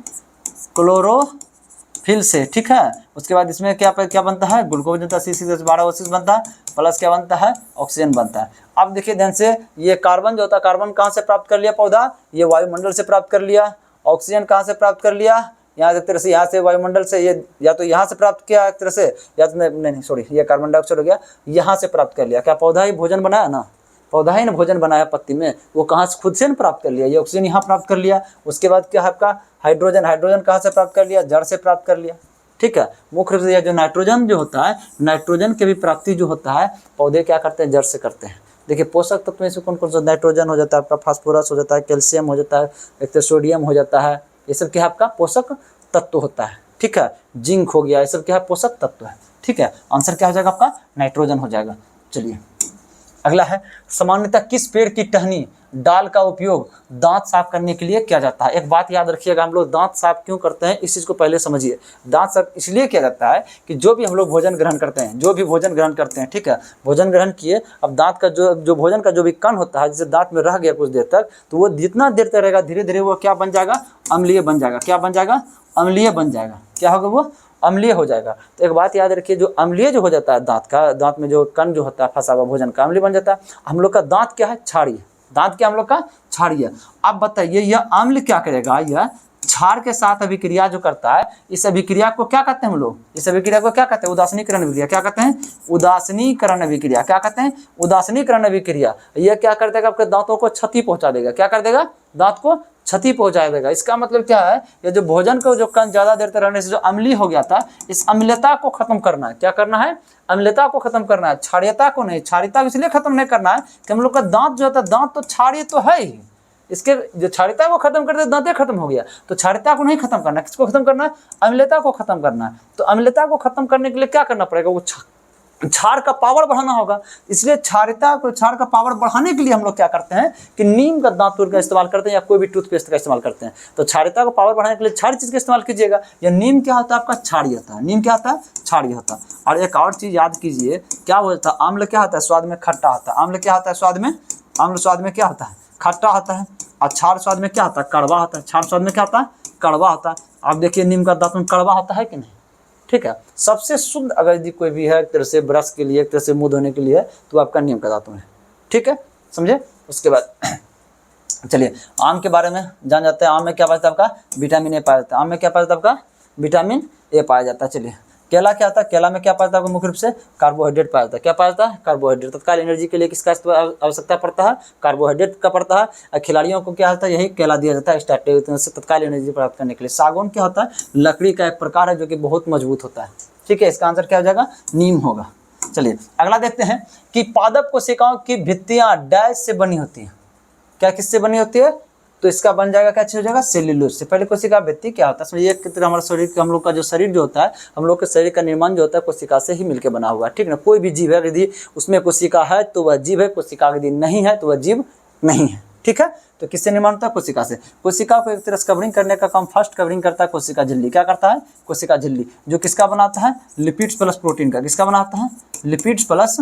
क्लोरोफिल से। ठीक है, उसके बाद इसमें क्या बनता है, ग्लूकोज बनता है, C6H12O6 बनता है, प्लस क्या बनता है, ऑक्सीजन बनता है। अब देखिए ध्यान से, ये कार्बन जो होता है, कार्बन कहाँ से प्राप्त कर लिया पौधा, ये वायुमंडल से प्राप्त कर लिया। ऑक्सीजन कहाँ से प्राप्त कर लिया, यहाँ एक तरह से यहाँ से वायुमंडल से, ये या तो यहाँ से प्राप्त किया एक तरह से, या तो नहीं सॉरी, ये कार्बन डाइऑक्साइड हो गया, यहाँ से प्राप्त कर लिया। क्या पौधा ही भोजन बनाया ना, पौधा ही ना भोजन बनाया पत्ती में, वो कहाँ से खुद से ना प्राप्त कर लिया। ये ऑक्सीजन यहाँ प्राप्त कर लिया। उसके बाद क्या है आपका हाइड्रोजन कहाँ से प्राप्त कर लिया, जड़ से प्राप्त कर लिया। ठीक है, मुख्य रूप से यह जो नाइट्रोजन जो होता है, नाइट्रोजन की भी प्राप्ति जो होता है पौधे क्या करते हैं, जड़ से करते हैं। देखिए पोषक तत्व में से कौन कौन सा, नाइट्रोजन हो जाता है आपका, फास्फोरस हो जाता है, कैल्शियम हो जाता है, एक तो सोडियम हो जाता है। ये सब क्या है आपका पोषक तत्व होता है। ठीक है, जिंक हो गया, ये सब क्या है पोषक तत्व है। ठीक है, आंसर क्या हो जाएगा आपका, नाइट्रोजन हो जाएगा। चलिए अगला है, सामान्यतः किस पेड़ की टहनी डाल का उपयोग दांत साफ करने के लिए किया जाता है। एक बात याद रखिएगा, हम लोग दांत साफ क्यों करते हैं इस चीज़ को पहले समझिए। दांत साफ इसलिए किया जाता है कि जो भी हम लोग भोजन ग्रहण करते हैं, ठीक है, भोजन ग्रहण किए, अब दांत का जो भोजन का जो भी कण होता है, जैसे दांत में रह गया कुछ देर तक, तो वो जितना देर तक रहेगा धीरे धीरे वो क्या बन जाएगा, अम्लीय बन जाएगा। क्या बन जाएगा, अम्लीय बन जाएगा। क्या होगा, वो अम्लीय हो जाएगा। तो एक बात याद रखिए, जो अम्लीय जो हो जाता है दांत में जो कण जो होता है फंसा हुआ भोजन का, अम्लीय बन जाता है। हम लोग का दांत क्या है, क्षारीय। दांत क्या हम लोग का, क्षारीय। अब बताइए यह अम्ल क्या करेगा, यह क्षार के साथ अभिक्रिया जो करता है, इस अभिक्रिया को क्या कहते हैं हम लोग, इस अभिक्रिया को क्या कहते हैं, उदासीनीकरण अभिक्रिया। क्या कहते हैं, उदासीनीकरण अभिक्रिया। क्या कहते हैं, उदासीनीकरण अभिक्रिया। यह क्या कर देगा, आपके दांतों को क्षति पहुंचा देगा। क्या कर देगा, दांत को क्षति पहुंचा देगा। इसका मतलब क्या है, ये जो भोजन को जो कण ज्यादा देर तक रहने से जो अम्लीय हो गया था, इस अम्लता को खत्म करना है। क्या करना है, अम्लता को खत्म करना है, क्षारीयता को नहीं। क्षारीयता को इसलिए खत्म नहीं करना है कि हम लोग का दांत जो होता है, दांत तो क्षारीय तो है ही, इसके जो क्षारीयता को खत्म करते दांत खत्म हो गया, तो क्षारीयता को नहीं खत्म करना, किसको खत्म करना है, अम्लता को खत्म करना है। तो अम्लता को खत्म करने के लिए क्या करना पड़ेगा, वो क्षार का पावर बढ़ाना होगा। इसलिए क्षारीयता को, क्षार का पावर बढ़ाने के लिए हम लोग क्या करते हैं कि नीम का दांतूर का इस्तेमाल करते हैं या कोई भी टूथपेस्ट का इस्तेमाल करते हैं। तो क्षारीयता को पावर बढ़ाने के लिए क्षारीय चीज का इस्तेमाल कीजिएगा। या नीम क्या होता है आपका, क्षारीय होता है। नीम क्या होता है, क्षारीय होता है। और एक और चीज याद कीजिए, क्या होता है, आम्ल क्या होता है, स्वाद में खट्टा होता है। आम्ल क्या होता है, स्वाद में, आम्ल स्वाद में क्या होता है, खट्टा होता है। और क्षार स्वाद में क्या होता है, कड़वा होता है। क्षार स्वाद में क्या होता है, कड़वा होता है। आप देखिए नीम का दातुन कड़वा होता है कि नहीं, ठीक है। सबसे शुद्ध अगर यदि कोई भी है एक तरह से ब्रश के लिए, एक तरह से मुंह धोने के लिए, तो आपका नीम का दातुन है, ठीक है, समझे। उसके बाद चलिए आम के बारे में जान जाते हैं। आम में क्या पाया जाता है आपका, विटामिन ए पाया जाता है। आम में क्या पाया जाता है आपका, विटामिन ए पाया जाता है। चलिए केला क्या आता है, केला में क्या पाया जाता है, मुख्य रूप से कार्बोहाइड्रेट पाया जाता है। क्या पाया जाता है, कार्बोहाइड्रेट। तत्काल एनर्जी के लिए किसका आवश्यकता पड़ता है, कार्बोहाइड्रेट का पड़ता है। खिलाड़ियों को क्या होता है, यही केला दिया जाता है स्टार्टिंग से तत्काल एनर्जी प्राप्त करने के लिए। सागौन क्या होता है, लकड़ी का एक प्रकार है जो कि बहुत मजबूत होता है, ठीक है। इसका आंसर क्या हो जाएगा, नीम होगा। चलिए अगला देखते हैं कि पादप कोशिकाओं की भित्तियां डैश से बनी होती हैं। क्या किससे बनी होती है, तो इसका बन जाएगा, क्या चीज हो जाएगा, सेल्यूलोज से। पहले कोशिका भित्ति क्या होता है, समझिए एक तरह हमारा शरीर, हम लोग का जो शरीर जो होता है, हम लोग के शरीर का निर्माण जो होता है कोशिका से ही मिलकर बना हुआ है, ठीक ना। कोई भी जीव है यदि उसमें कोशिका है तो वह जीव है, कोशिका यदि नहीं है तो वह जीव नहीं है, ठीक है। तो किससे निर्माण होता है, कोशिका से। कोशिका को एक तरह से कवरिंग करने का काम फर्स्ट कवरिंग करता है कोशिका झिल्ली। क्या करता है, कोशिका झिल्ली, जो किसका बनाता है, लिपिड्स प्लस प्रोटीन का। किसका बनाता है, लिपिड्स प्लस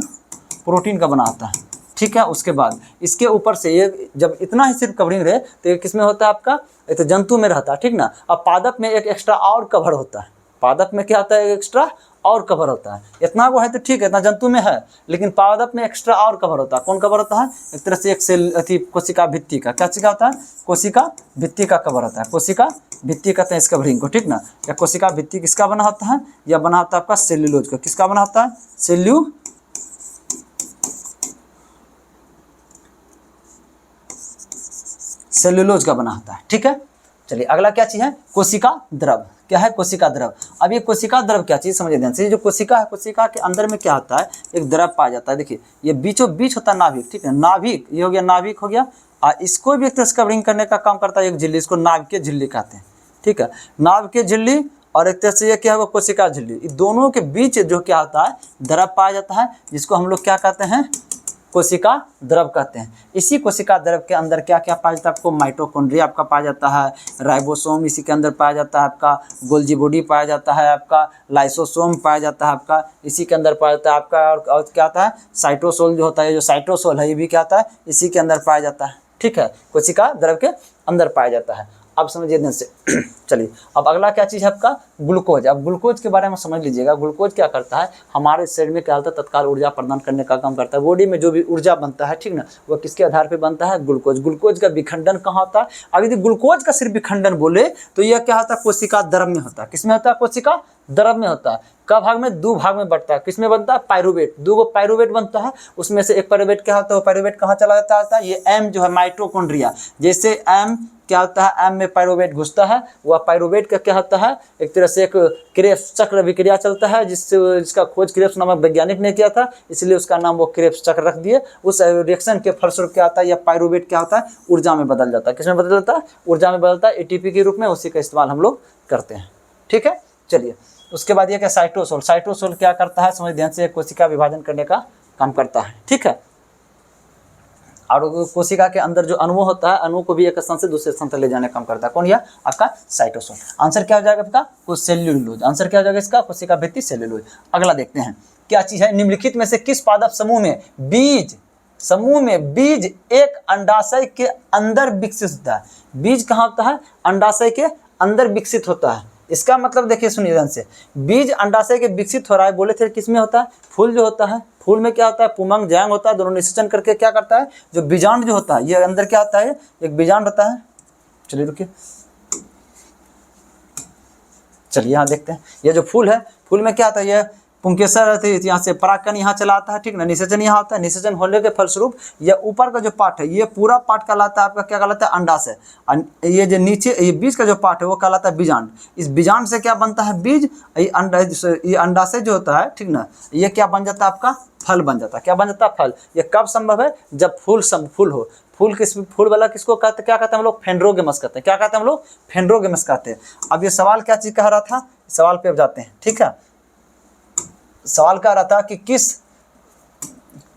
प्रोटीन का बनाता है, ठीक है। उसके बाद इसके ऊपर से ये जब इतना ही सिर्फ कवरिंग रहे तो ये किसमें होता है आपका, ये तो जंतु में रहता है, ठीक ना। अब पादप में एक एक्स्ट्रा और कवर होता है। पादप में क्या होता है, एक एक्स्ट्रा और कवर होता है। इतना वो है तो ठीक है, इतना जंतु में है, लेकिन पादप में एक्स्ट्रा और कवर होता है। कौन कवर होता है, एक तरह से एक सेल अथी कोशिका भित्ति का। क्या चीज होता है, कोशिका भित्ति का कवर होता है। कोशिका भित्ति कहते हैं इस कवरिंग को, ठीक ना। या कोशिका भित्ति किसका बना होता है, या बना होता है आपका सेल्यूलोज का। किसका बना होता है, सेल्यूलोज का बना होता है, ठीक है। चलिए अगला क्या चीज है, कोशिका द्रव। क्या है, कोशिका द्रव। अब ये कोशिका द्रव क्या चीज समझिए ध्यान से। जो कोशिका है, कोशिका के अंदर में क्या होता है, एक द्रव पाया जाता है। देखिए ये बीचों बीच होता है नाभिक, ठीक है। नाभिक ये हो गया, नाभिक हो गया। और इसको भी एक तरह से कवरिंग करने का काम करता है एक झिल्ली, इसको नाभ के झिल्ली कहते हैं, ठीक है। नाभ के झिल्ली और एक तरह से ये क्या होगा, कोशिका झिल्ली। इन दोनों के बीच जो क्या होता है, द्रव पाया जाता है, जिसको हम लोग क्या कहते हैं, कोशिका द्रव कहते हैं। इसी कोशिका द्रव के अंदर क्या क्या पाया जाता है आपको, माइटोकॉन्ड्रिया आपका पाया जाता है, राइबोसोम इसी के अंदर पाया जाता है आपका, गोल्जी बॉडी पाया जाता है आपका, लाइसोसोम पाया जाता है आपका, इसी के अंदर पाया जाता है आपका। और क्या होता है, साइटोसोल जो होता है, जो साइटोसोल है ये भी क्या होता है, इसी के अंदर पाया जाता है, ठीक है। कोशिका द्रव के अंदर पाया जाता है। अब समझिए ध्यान से। चलिए अब अगला क्या चीज़ है आपका, ग्लूकोज। अब ग्लूकोज के बारे में समझ लीजिएगा। ग्लूकोज क्या करता है, हमारे शरीर में क्या होता है, तत्काल ऊर्जा प्रदान करने का काम करता है। बॉडी में जो भी ऊर्जा बनता है, ठीक ना, वो किसके आधार पर बनता है, ग्लूकोज। ग्लूकोज का विखंडन कहाँ होता है। अब यदि ग्लूकोज का सिर्फ विखंडन बोले तो यह क्या होता है, कोशिका द्रव में होता है। किसमें होता है, कोशिका द्रव में होता है। का भाग में, दो भाग में बढ़ता है। किसमें बनता है, पायरुवेट। दो गो पायरुवेट बनता है, उसमें से एक पायरुवेट क्या होता है, वो पायरुवेट कहाँ चला जाता है, ये एम जो है माइटोकॉन्ड्रिया। जैसे एम क्या होता है, एम में पायरुवेट घुसता है, वह पायरुवेट का क्या होता है, एक तरह से एक क्रेब्स चक्र विक्रिया चलता है, जिसका खोज क्रेब्स नामक वैज्ञानिक ने किया था, इसलिए उसका नाम वो क्रेब्स चक्र रख दिए। उस रिएक्शन के फलस्वरूप क्या होता है, यह पायरुवेट क्या होता है, ऊर्जा में बदल जाता है। किसमें बदल जाता है, ऊर्जा में बदलता है, एटीपी के रूप में। उसी का इस्तेमाल हम लोग करते हैं, ठीक है। चलिए उसके बाद ये क्या, साइटोसोल। साइटोसोल क्या करता है, समझ ध्यान से, कोशिका विभाजन करने का काम करता है, ठीक है। और कोशिका के अंदर जो अणु होता है, अणु को भी एक स्थान से दूसरे स्थान तक ले जाने का काम करता है। कौन, यह आपका साइटोसोल। आंसर क्या हो जाएगा आपका, सेल्यूलोज। आंसर क्या हो जाएगा इसका, कोशिका भित्ति सेल्यूलोज। अगला देखते हैं क्या चीज है, निम्नलिखित में से किस पादप समूह में बीज एक अंडाशय के अंदर विकसित होता है। बीज कहाँ होता है, अंडाशय के अंदर विकसित होता है। इसका मतलब देखिए, सुनिए ध्यान से। बीज अंडाशय के विकसित हो रहा है, बोले थे किसमें होता है, फूल जो होता है, फूल में क्या होता है, पुमंग जांग होता है, दोनों निषेचन करके क्या करता है, जो बीजांड जो होता है, ये अंदर क्या होता है, एक बीजांड होता है। चलिए रुकिए, चलिए यहाँ देखते हैं, ये जो फूल है, फूल में क्या आता है, ये पुंकेसर रहती है, यहाँ से परागकण यहाँ चला आता है, ठीक ना, निषेचन यहाँ होता है, निषेचन होने के फलस्वरूप ये ऊपर का जो पार्ट है, ये पूरा पार्ट कहलाता है आपका, क्या कहलाता है, अंडाशय। ये जो नीचे ये बीज का जो पार्ट है वो कहलाता है बीजांड। इस बीजांड से क्या बनता है, बीज। ये अंडाशय जो होता है, ठीक ना, ये क्या बन जाता है आपका, फल बन जाता है। क्या बन जाता है, फल। ये कब संभव है, जब फूल हो। फूल वाला किसको कहते हैं, क्या कहते हैं हम लोग, फेंड्रोगेमस कहते हैं। क्या कहते हैं हम लोग, फेंड्रोगेमस कहते हैं। अब ये सवाल क्या चीज कह रहा था, सवाल पे अब जाते हैं, ठीक है। सवाल कह रहा था कि किस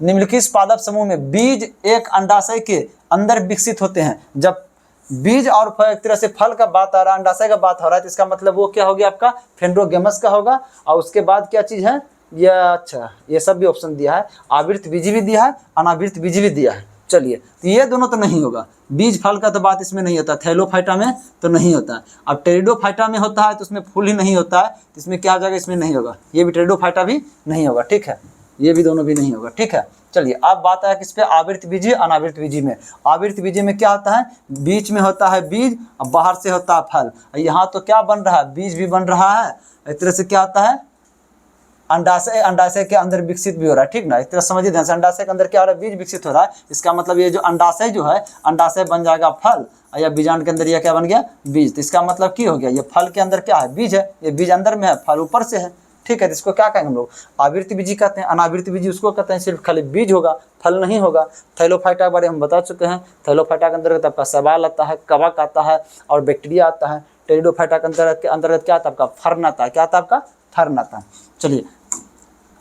निम्नलिखित पादप समूह में बीज एक अंडाशय के अंदर विकसित होते हैं। जब बीज और एक तरह से फल का बात आ रहा है, अंडाशय का बात हो रहा है, तो इसका मतलब वो क्या हो गया आपका, फेंड्रोगेमस का होगा। और उसके बाद क्या चीज है, ये अच्छा, ये सब भी ऑप्शन दिया है, आवृत बीजी भी दिया है, अनावृत बीजी भी दिया है। चलिए, तो ये दोनों तो नहीं होगा, बीज फल का तो बात इसमें नहीं होता, थैलोफाइटा में तो नहीं होता है। अब टेरिडोफाइटा में होता है तो उसमें फूल ही नहीं होता है, तो इसमें क्या हो जाएगा, इसमें नहीं होगा। ये भी टेरिडोफाइटा भी नहीं होगा, ठीक है, ये भी दोनों भी नहीं होगा, ठीक है। चलिए, अब बात आया किस पे, आवृत बीजी अनावृत बीजी में। आवृत बीजी में क्या होता है, बीच में होता है बीज और बाहर से होता है फल। यहाँ तो क्या बन रहा है, बीज भी बन रहा है, एक तरह से क्या होता है, अंडाशय के अंदर विकसित भी हो रहा है, ठीक ना। इस तरह समझिए ध्यान से, अंडाशय के अंदर क्या हो रहा है, बीज विकसित हो रहा है। इसका मतलब ये जो अंडाशय जो है, अंडाशय बन जाएगा फल, या बीजांड के अंदर ये क्या बन गया, बीज। तो इसका मतलब क्या हो गया, ये फल के अंदर क्या है, बीज है, ये बीज अंदर में है, फल ऊपर से है, ठीक है। तो इसको क्या कहेंगे हम लोग, आवृत बीजी कहते हैं। अनावृत बीजी उसको कहते हैं सिर्फ खाली बीज होगा, फल नहीं होगा। थैलोफाइटा के बारे में हम बता चुके हैं। थैलोफाइटा के अंतर्गत आपका शैवाल आता है, कवक आता है और बैक्टीरिया आता है। टेरिडोफाइटा के अंतर्गत क्या आता है आपका, फर्न आता है। क्या आता है आपका, फर्न आता है। चलिए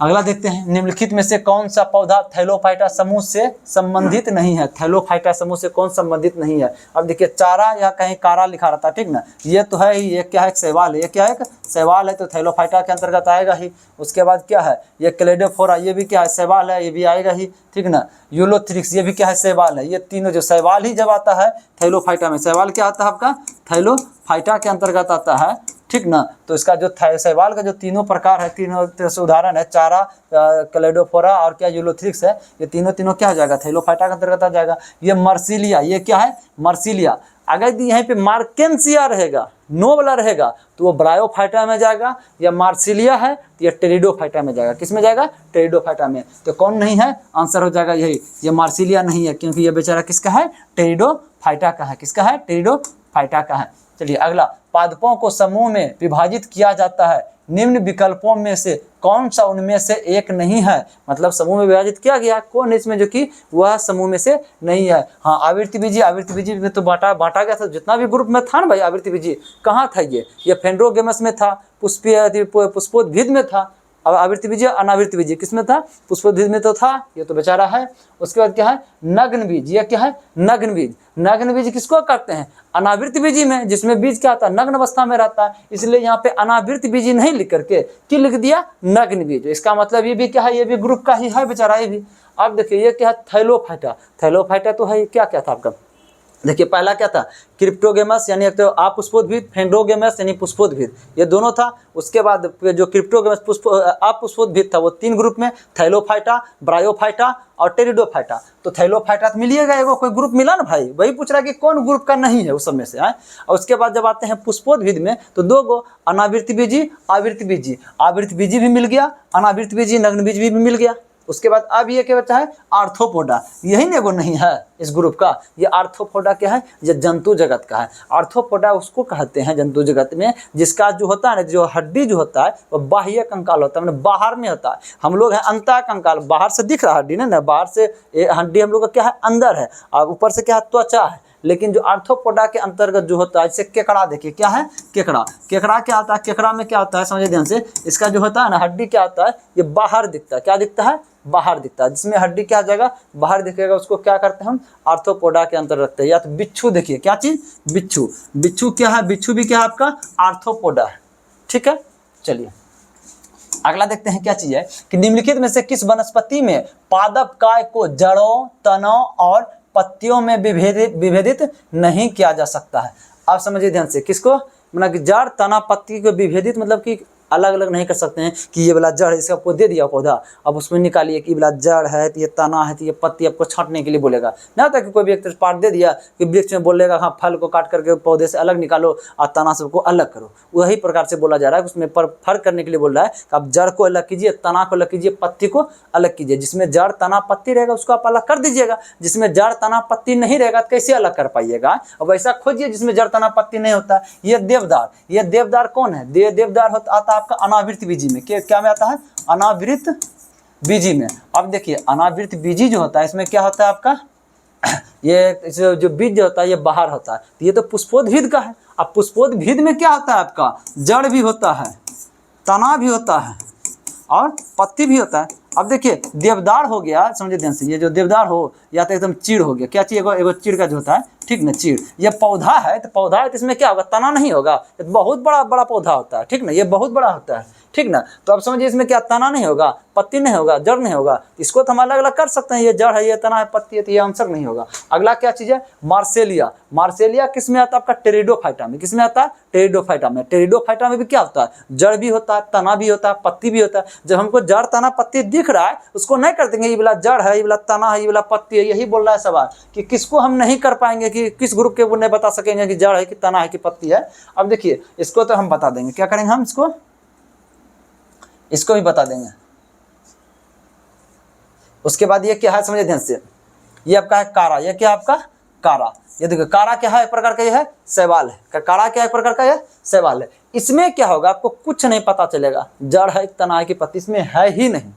अगला देखते हैं, निम्नलिखित में से कौन सा पौधा थैलोफाइटा समूह से संबंधित नहीं है। थैलोफाइटा समूह से कौन संबंधित नहीं है। अब देखिए, चारा या कहीं कारा लिखा रहता है, ठीक ना, ये तो है ही, ये क्या है, शैवाल है। ये क्या है, शैवाल है, तो थैलोफाइटा के अंतर्गत आएगा ही। उसके बाद क्या है, ये क्लेडोफोरा, ये भी क्या है, शैवाल है, ये भी आएगा ही, ठीक ना। यूलोथ्रिक्स, ये भी क्या है, शैवाल है। ये तीनों जो शैवाल ही जब आता है थैलोफाइटा में, शैवाल क्या आता है आपका, थैलोफाइटा के अंतर्गत आता है, ठीक ना। तो इसका जो शैवाल का जो तीनों प्रकार है, तीनों तरह से उदाहरण है, चारा, क्लेडोफोरा और क्या यूलोथ्रिक्स है, ये तीनों क्या हो जाएगा, थैलोफाइटा के अंतर्गत आ जाएगा। ये मर्सिलिया, ये क्या है, मर्सिलिया। अगर यहाँ पे मार्केंसिया रहेगा, नो वाला रहेगा, तो वो ब्रायोफाइटा में जाएगा। या मार्सिलिया है तो ये टेरिडोफाइटा में जाएगा। किस में जाएगा, टेरिडोफाइटा में। तो कौन नहीं है, आंसर हो जाएगा यही, ये मार्सिलिया नहीं है, क्योंकि ये बेचारा किसका है, टेरिडोफाइटा का है। किसका है, टेरिडोफाइटा का है। चलिए अगला, पादपों को समूह में विभाजित किया जाता है, निम्न विकल्पों में से कौन सा उनमें से एक नहीं है। मतलब समूह में विभाजित किया गया, कौन इसमें जो कि वह समूह में से नहीं है। हाँ, आवृत्ति बीजी में तो बांटा गया था, जितना भी ग्रुप में था ना भाई, आवृत्ति बीजी कहाँ था, ये फेंड्रोगेमस में था, पुष्पोद्भिद में था। अब आवृत्ति बीजी अनावृत्ति बीजी किस में था, पुष्पोद्भिद में तो था, ये तो बेचारा है। उसके बाद क्या है, नग्न बीज, ये क्या है, नग्न बीज। नग्न बीज किसको करते हैं, अनावृत्ति बीजी में, जिसमें बीज क्या आता है, नग्न अवस्था में रहता है। इसलिए यहाँ पे अनावृत्ति बीजी नहीं लिख करके क्या लिख दिया, नग्न बीज। इसका मतलब ये भी क्या है, ये भी ग्रुप का ही है बेचारा, ये भी। अब देखिए ये क्या है, थैलोफाइटा तो है, क्या था आपका, देखिए पहला क्या था, क्रिप्टोगेमस यानी एक तो अपुष्पोद्भिद, फेंड्रोगेमस यानी पुष्पोद्भिद, ये दोनों था। उसके बाद जो क्रिप्टोगेमस अपुष्पोद्भिद था वो 3 ग्रुप में, थैलोफाइटा, ब्रायोफाइटा और टेरिडोफाइटा। तो थैलोफाइटा तो मिलिएगा, एगो कोई ग्रुप मिला ना भाई, वही पूछ रहा है कि कौन ग्रुप का नहीं है उस सब में से है। और उसके बाद जब आते हैं पुष्पोद्भिद में, तो 2 गो, अनावृत्ति बीजी, आवृत्ति बीजी। आवृत्ति बीजी भी मिल गया, अनावृत्ति बीजी नग्न बीज भी मिल गया। उसके बाद अब ये क्या बचा है, आर्थ्रोपोडा, यही ना एगो नहीं है इस ग्रुप का। ये आर्थ्रोपोडा क्या है, ये जंतु जगत का है। आर्थ्रोपोडा उसको कहते हैं जंतु जगत में जिसका जो होता है ना, जो हड्डी जो होता है वो बाह्य कंकाल होता है, मतलब बाहर में होता है। हम लोग हैं अंतः कंकाल, बाहर से दिख रहा हड्डी ना, बाहर से हड्डी हम लोग का क्या है, अंदर है, और ऊपर से क्या है, त्वचा है। लेकिन जो आर्थ्रोपोडा के अंतर्गत जो होता है, जैसे केकड़ा, देखिए क्या है, केकड़ा क्या होता है, केकड़ा में क्या होता है, समझिए ध्यान से, इसका जो होता है ना हड्डी क्या होता है, ये बाहर दिखता है। क्या दिखता है, बाहर दिखता है। जिसमें हड्डी क्या जाएगा, बाहर दिखेगा, उसको क्या करते हैं हम, आर्थ्रोपोडा के अंतर रखते हैं। या तो बिच्छू, देखिए क्या चीज, बिच्छू क्या है, बिच्छू भी क्या है आपका, आर्थ्रोपोडा है, ठीक है। चलिए अगला देखते हैं क्या चीज है कि निम्नलिखित में से किस वनस्पति में पादप काय को जड़ों, तनों और पत्तियों में विभेदित नहीं किया जा सकता है। आप समझिए ध्यान से, किसको, मतलब कि जड़, तना, पत्ती को विभेदित, मतलब कि अलग अलग नहीं कर सकते हैं कि ये वाला जड़ है, इसे आपको दे दिया पौधा, अब उसमें निकालिए कि ये वाला जड़ है, तो ये तना है, तो ये पत्ती, आपको छांटने के लिए बोलेगा। ना होता कि कोई भी एक पार्ट दे दिया कि वृक्ष में बोलेगा हाँ फल को काट करके पौधे से अलग निकालो और तना सबको अलग करो। वही प्रकार से बोला जा रहा है, उसमें पर फर्क करने के लिए बोल रहा है कि आप जड़ को अलग कीजिए, तना को अलग कीजिए, पत्ती को अलग कीजिए। जिसमें जड़ तना पत्ती रहेगा उसको आप अलग कर दीजिएगा, जिसमें जड़ तना पत्ती नहीं रहेगा तो कैसे अलग कर पाइएगा। अब ऐसा खोजिए जिसमें जड़ तना पत्ती नहीं होता। ये देवदार, ये देवदार कौन है? देवदार आता है आपका अनावृत बीजी में। क्या में आता है? अनावृत बीजी में। अब देखिए अनावृत बीजी जो होता है इसमें क्या होता है आपका, ये जो बीज जो होता है ये बाहर होता है, तो ये तो पुष्पोद्भिद का है। अब पुष्पोद्भिद में क्या होता है आपका, जड़ भी होता है, तना भी होता है और पत्ती भी होता है। अब देखिए देवदार हो गया, समझे ध्यान से, ये जो देवदार हो या तो एकदम चीड़ हो गया। क्या चीज? एगो चीड़ का जो होता है, ठीक ना, चीड़। ये पौधा है, तो पौधा है तो इसमें क्या होगा, तना नहीं होगा, ये बहुत बड़ा बड़ा पौधा होता है, ठीक ना, ये बहुत बड़ा होता है, ठीक ना। तो अब समझिए इसमें क्या, तना नहीं होगा, पत्ती नहीं होगा, जड़ नहीं होगा, इसको तो हम अलग अलग कर सकते हैं, ये जड़ है, ये तना है, पत्ती है, तो ये आंसर नहीं होगा। अगला क्या चीज है? मार्सेलिया। मार्सेलिया किस में आता है आपका? टेरिडोफाइटा में। किस में आता है? टेरिडोफाइटा में। टेरिडोफाइटा में भी क्या होता है, जड़ भी होता है, तना भी होता है, पत्ती भी होता है। जब हमको जड़ तना पत्ती दिख रहा है उसको नहीं कर देंगे ये वाला जड़ है, ये वाला तना है, ये वाला पत्ती है। यही बोल रहा है सवाल कि किसको हम नहीं कर पाएंगे, कि किस ग्रुप के वो नहीं बता सकेंगे कि जड़ है कि तना है कि पत्ती है। अब देखिए इसको तो हम बता देंगे, क्या करेंगे हम, इसको भी बता देंगे। उसके बाद ये क्या है, समझे ध्यान से, ये आपका है कारा। ये क्या आपका? कारा। ये देखिए कारा क्या है, एक प्रकार का ये है शैवाल है। कारा क्या है, एक प्रकार का ये शैवाल है। इसमें क्या होगा आपको कुछ नहीं पता चलेगा, जड़ है तना है कि पत्ती, इसमें है ही नहीं।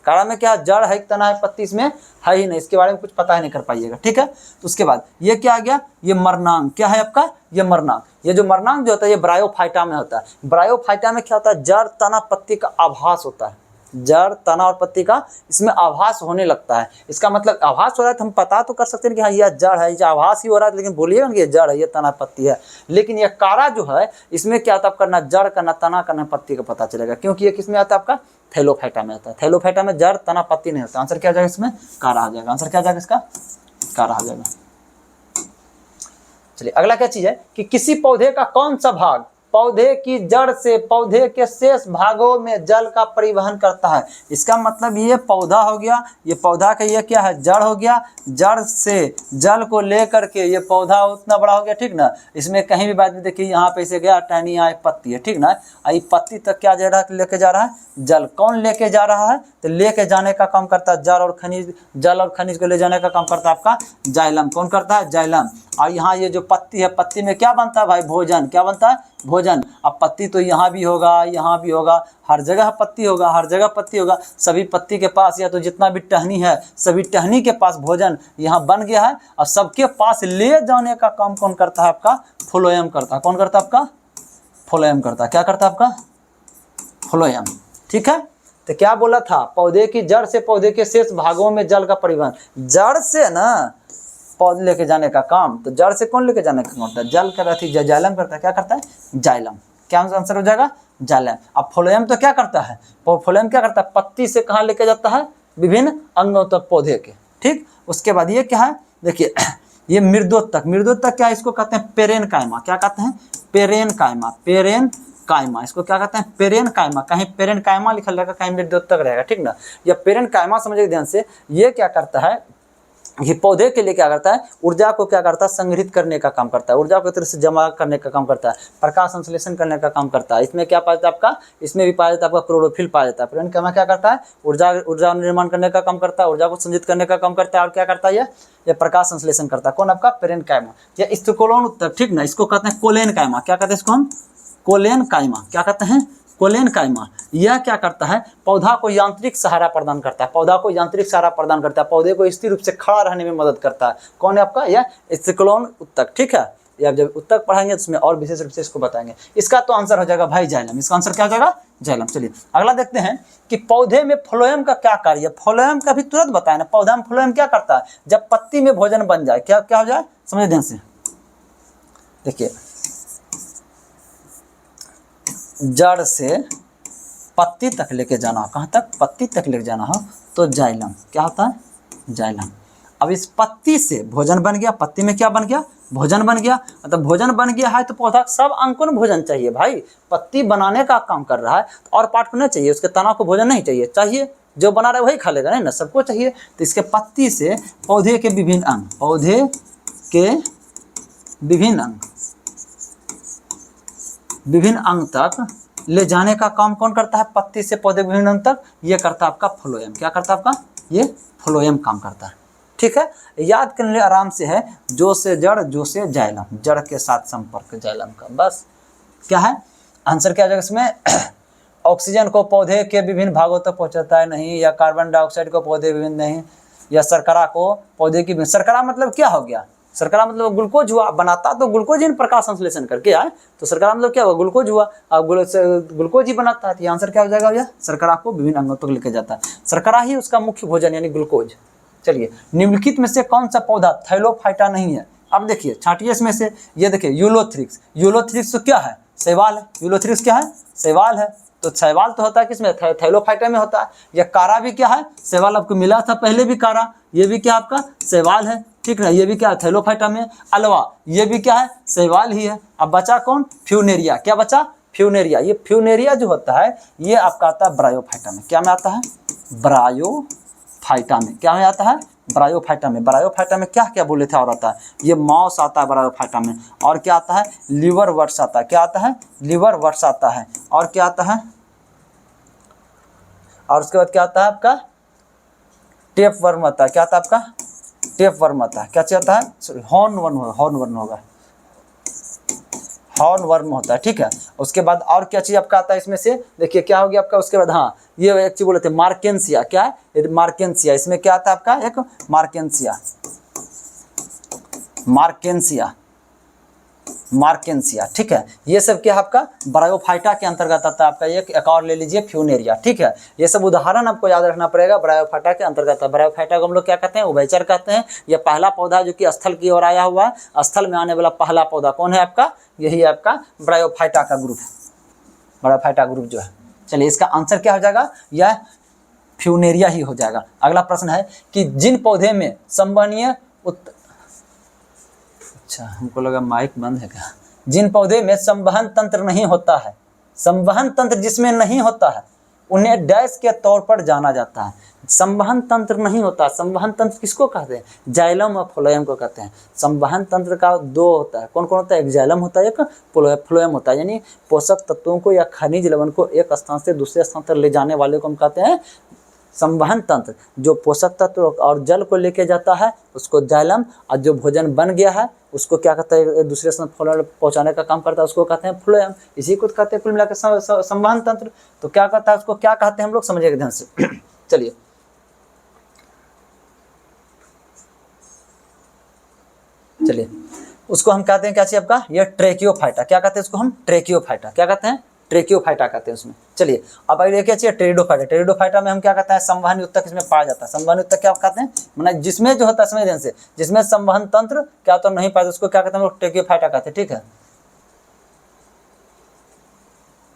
कारा में क्या, जड़ है तना है पत्ती, इसमें है ही नहीं, इसके बारे में कुछ पता ही नहीं कर पाइएगा, ठीक है। तो उसके बाद ये क्या आ गया, ये मरनांग। क्या है आपका? ये मरनांग। ये जो मरनांग जो होता है ये ब्रायोफाइटा में होता है। ब्रायोफाइटा में क्या होता है, जड़ तना पत्ती का आभास होता है, जड़ तना और पत्ती का इसमें आभास होने लगता है। इसका मतलब आभास हो रहा है तो हम पता तो कर सकते हैं कि हाँ यह जड़ है, ये आभास ही हो रहा है, लेकिन बोलिएगा ना ये जड़ है, ये तना पत्ती है। लेकिन ये कारा जो है इसमें क्या होता है आपका, ना जड़ का, ना तना का, ना पत्ती का पता चलेगा, क्योंकि ये किसमें आता है आपका? थैलोफाइटा में आता है। थैलोफाइटा में जड़ तना पत्ती नहीं होता। आंसर क्या आ जाएगा इसमें? कारा आ जाएगा। आंसर क्या आ जाएगा इसका? कारा आ जाएगा। चलिए अगला क्या चीज है कि किसी पौधे का कौन सा भाग पौधे की जड़ से पौधे के शेष भागों में जल का परिवहन करता है। इसका मतलब ये पौधा हो गया, ये पौधा का ये क्या है, जड़ हो गया, जड़ से जल को लेकर के ये पौधा उतना बड़ा हो गया, ठीक ना। इसमें कहीं भी बात नहीं, देखिए यहाँ पे से गया टहनी, यहाँ पत्ती है, ठीक ना, आई पत्ती तक क्या जा रहा है, लेके जा रहा है जल। कौन लेके जा रहा है, तो लेके जाने का काम करता है जल और खनिज, जल और खनिज को ले जाने का काम करता है आपका जाइलम। कौन करता है? जाइलम। और यहाँ ये जो पत्ती है, पत्ती में क्या बनता है भाई, भोजन। क्या बनता है? भोजन। अब पत्ती तो यहाँ भी होगा, यहाँ भी होगा, हर जगह पत्ती होगा, हर जगह पत्ती होगा। सभी पत्ती के पास या तो जितना भी टहनी है सभी टहनी के पास भोजन यहाँ बन गया है, और सबके पास ले जाने का काम कौन करता है आपका? फ्लोएम करता है। कौन करता है आपका? फ्लोएम करता है। क्या करता है आपका? फ्लोएम, ठीक है। तो क्या बोला था, पौधे की जड़ से पौधे के शेष भागों में जल का परिवहन। जड़ से ना पौधे लेके जाने का काम, तो जड़ से कौन लेके जाने का काम होता है? जल कर रही जाइलम करता है। क्या करता है? जाइलम। क्या आंसर हो जाएगा? जाइलम। अब फ्लोएम तो क्या करता है, फ्लोएम क्या करता है, पत्ती से कहाँ लेके जाता है? विभिन्न अंगों तक पौधे के, ठीक। उसके बाद ये क्या है, देखिए ये मृदोत्तक। मृदोत्तक क्या है, इसको कहते हैं पेरेनकाइमा। क्या कहते हैं? पेरेनकाइमा। पेरेनकाइमा, इसको क्या कहते हैं? पेरेनकाइमा। कहीं पेरेनकाइमा लिखल रहेगा, कहीं मृदोत्तक रहेगा, ठीक ना। ये पेरेनकाइमा समझिए ध्यान से, ये क्या करता है, ये पौधे के लिए क्या करता है, ऊर्जा को क्या करता है, संग्रहित करने का काम करता है, ऊर्जा को तरह से जमा करने का काम करता है, प्रकाश संश्लेषण करने का काम करता है। इसमें क्या पाया जाता है आपका, इसमें भी पाया जाता है आपका क्लोरोफिल पाया जाता है। पेरेनकाइमा क्या करता है, ऊर्जा निर्माण करने का काम करता है, ऊर्जा को संचित करने का काम करता है, और क्या करता है ये प्रकाश संश्लेषण करता है। कौन आपका? पेरेनकाइमा। या स्थिकोलोन उत्तक, ठीक ना, इसको कहते हैं कोलेनकाइमा। क्या कहते हैं इसको हम? कोलेनकाइमा। क्या कहते हैं? कोलेनकाइमा। यह क्या करता है, पौधा को यांत्रिक सहारा प्रदान करता है, पौधा को यांत्रिक सहारा प्रदान करता है, पौधे को स्थिर रूप से खड़ा रहने में मदद करता है। कौन है आपका? यह स्थिकोलोन उत्तक, ठीक है। या जब उत्तक पढ़ाएंगे तो उसमें और विशेष रूप से इसको बताएंगे। इसका तो आंसर हो जाएगा भाई जाइलम। इसका आंसर क्या हो जाएगा? जाइलम। चलिए अगला देखते हैं कि पौधे में फ्लोएम का क्या कार्य। फ्लोएम का भी तुरंत बताया ना, पौधा में फ्लोएम क्या करता है, जब पत्ती में भोजन बन जाए क्या क्या हो जाए, समझ ध्यान से। देखिए जड़ से पत्ती तक लेके जाना, कहाँ तक? पत्ती तक लेके जाना हो तो जाइलम। क्या होता है? जाइलम। अब इस पत्ती से भोजन बन गया, पत्ती में क्या बन गया, भोजन बन गया। मतलब भोजन बन गया है तो पौधा सब अंग को भोजन चाहिए भाई, पत्ती बनाने का काम कर रहा है और पार्ट को नहीं चाहिए, उसके तना को भोजन नहीं चाहिए, चाहिए जो बना रहा है वही खा लेगा, नहीं ना, सबको चाहिए। तो इसके पत्ती से पौधे के विभिन्न अंग, पौधे के विभिन्न अंग तक ले जाने का काम कौन करता है, पत्ती से पौधे के विभिन्न अंग तक, ये करता है आपका फ्लोएम। क्या करता है आपका, ये फ्लोएम काम करता है। ठीक है, याद करने लिए आराम से है, जो से जड़, जो से जाइलम, जड़ के साथ संपर्क जाइलम का, बस क्या है आंसर क्या आ जाएगा इसमें। ऑक्सीजन को पौधे के विभिन्न भागों तक पहुंचाता है नहीं, या कार्बन डाइऑक्साइड को पौधे विभिन्न नहीं, या शर्करा को पौधे की, शर्करा मतलब क्या हो गया, शर्करा मतलब ग्लूकोज हुआ, बनाता तो ग्लूकोज ही प्रकाश संश्लेषण करके आए, तो शर्करा मतलब क्या हुआ, ग्लूकोज हुआ, अब ग्लूकोज ही बनाता है, तो आंसर क्या हो जाएगा भैया, शर्करा को विभिन्न अंगों तक लेके जाता है, शर्करा ही उसका मुख्य भोजन यानी ग्लूकोज। चलिए, निम्नलिखित में से कौन सा पौधा थैलोफाइटा नहीं है। अब देखिए छाटिए इसमें से, ये देखिए यूलोथ्रिक्स, यूलोथ्रिक्स तो क्या है, शैवाल है, यूलोथ्रिक्स क्या है, शैवाल है, तो शैवाल तो होता है किसमें, थैलोफाइटा में होता है। या कारा भी क्या है, शैवाल आपको मिला था पहले भी कारा, ये भी क्या आपका शैवाल है, ठीक है, ये भी क्या है थैलोफाइटा में। अलवा ये भी क्या है, शैवाल ही है। अब बचा कौन, फ्यूनेरिया, क्या बचा, फ्यूनेरिया। ये फ्यूनेरिया जो होता है ये आपका आता है ब्रायोफाइटा में, क्या में आता है, ब्रायोफाइटा में, क्या में आता है, ब्रायोफाइटा में। ब्रायोफाइटा में क्या क्या बोले थे और आता है, ये मॉस आता है ब्रायोफाइटा में, और क्या आता है, लीवर वर्ट्स आता है, क्या आता है, लीवर वर्ट्स आता है, और क्या आता है, और उसके बाद क्या आता है आपका, टेप वर्म आता है, क्या आता है आपका, टेप वर्म आता है, क्या आता है, हॉर्न वर्म होगा, हॉर्न वर्म होगा, हॉर्न वर्म होता है, ठीक है। उसके बाद और क्या चीज़ आपका आता है इसमें से, देखिए क्या हो गया आपका, उसके बाद हाँ ये एक चीज़ बोले थे मार्केंसिया, क्या है, मार्केंसिया, इसमें क्या आता है आपका, एक मार्केंसिया, मार्केंसिया, मार्केंसिया, ठीक है। ये सब क्या है आपका ब्रायोफाइटा के अंतर्गत आता है आपका। एक और ले लीजिए फ्यूनेरिया, ठीक है। ये सब उदाहरण आपको याद रखना पड़ेगा, ब्रायोफाइटा के अंतर्गत है। ब्रायोफाइटा को हम लोग क्या कहते हैं, उभयचर कहते हैं। यह पहला पौधा जो कि स्थल की ओर आया हुआ है, स्थल में आने वाला पहला पौधा कौन है आपका, यही आपका ब्रायोफाइटा का ग्रुप है, ब्रायोफाइटा ग्रुप जो है। चलिए इसका आंसर क्या हो जाएगा, यह फ्यूनेरिया ही हो जाएगा। अगला प्रश्न है कि जिन पौधे में संवहनीय अच्छा हमको लगा माइक बंद है क्या, जिन पौधे में संवहन तंत्र नहीं होता है, संवहन तंत्र जिसमें नहीं होता है उन्हें डैश के तौर पर जाना जाता है। संवहन तंत्र नहीं होता, संवहन तंत्र किसको कहते हैं, जाइलम और फ्लोएम को कहते हैं। संवहन तंत्र का दो होता है, कौन कौन होता है, एक जाइलम होता है, एक फ्लोएम होता है। यानी पोषक तत्वों को या खनिज लवण को एक स्थान से दूसरे स्थान तक ले जाने वाले को हम कहते हैं संवहन तंत्र। जो पोषक तत्व और जल को लेके जाता है उसको जाइलम, और जो भोजन बन गया है उसको क्या कहते हैं, दूसरे स्थान पहुंचाने का काम करता है, उसको कहते हैं फ्लोएम। इसी को कहते हैं कुल मिलाकर संवहन तंत्र। तो क्या कहता है, उसको क्या कहते हैं हम लोग समझिएगा ध्यान से। चलिए चलिए उसको हम कहते हैं क्या चाहिए आपका, ये ट्रेकियोफाइटा, क्या कहते हैं उसको हम, ट्रेकियोफाइटा, क्या कहते हैं, ट्रेकियोफाइटा कहते हैं उसमें। चलिए अब आइए क्या चाहिए, टेरिडोफाइटा। टेरिडोफाइटा में हम क्या कहते हैं, संवहन युतक इसमें पाया जाता है। संवहन युतक क्या कहते हैं, मतलब जिसमें जो होता है समझ ध्यान से, जिसमें संवहन तंत्र क्या तो नहीं पाया उसको क्या कहते हैं हम लोग, ट्रेकियोफाइटा कहते हैं, ठीक है,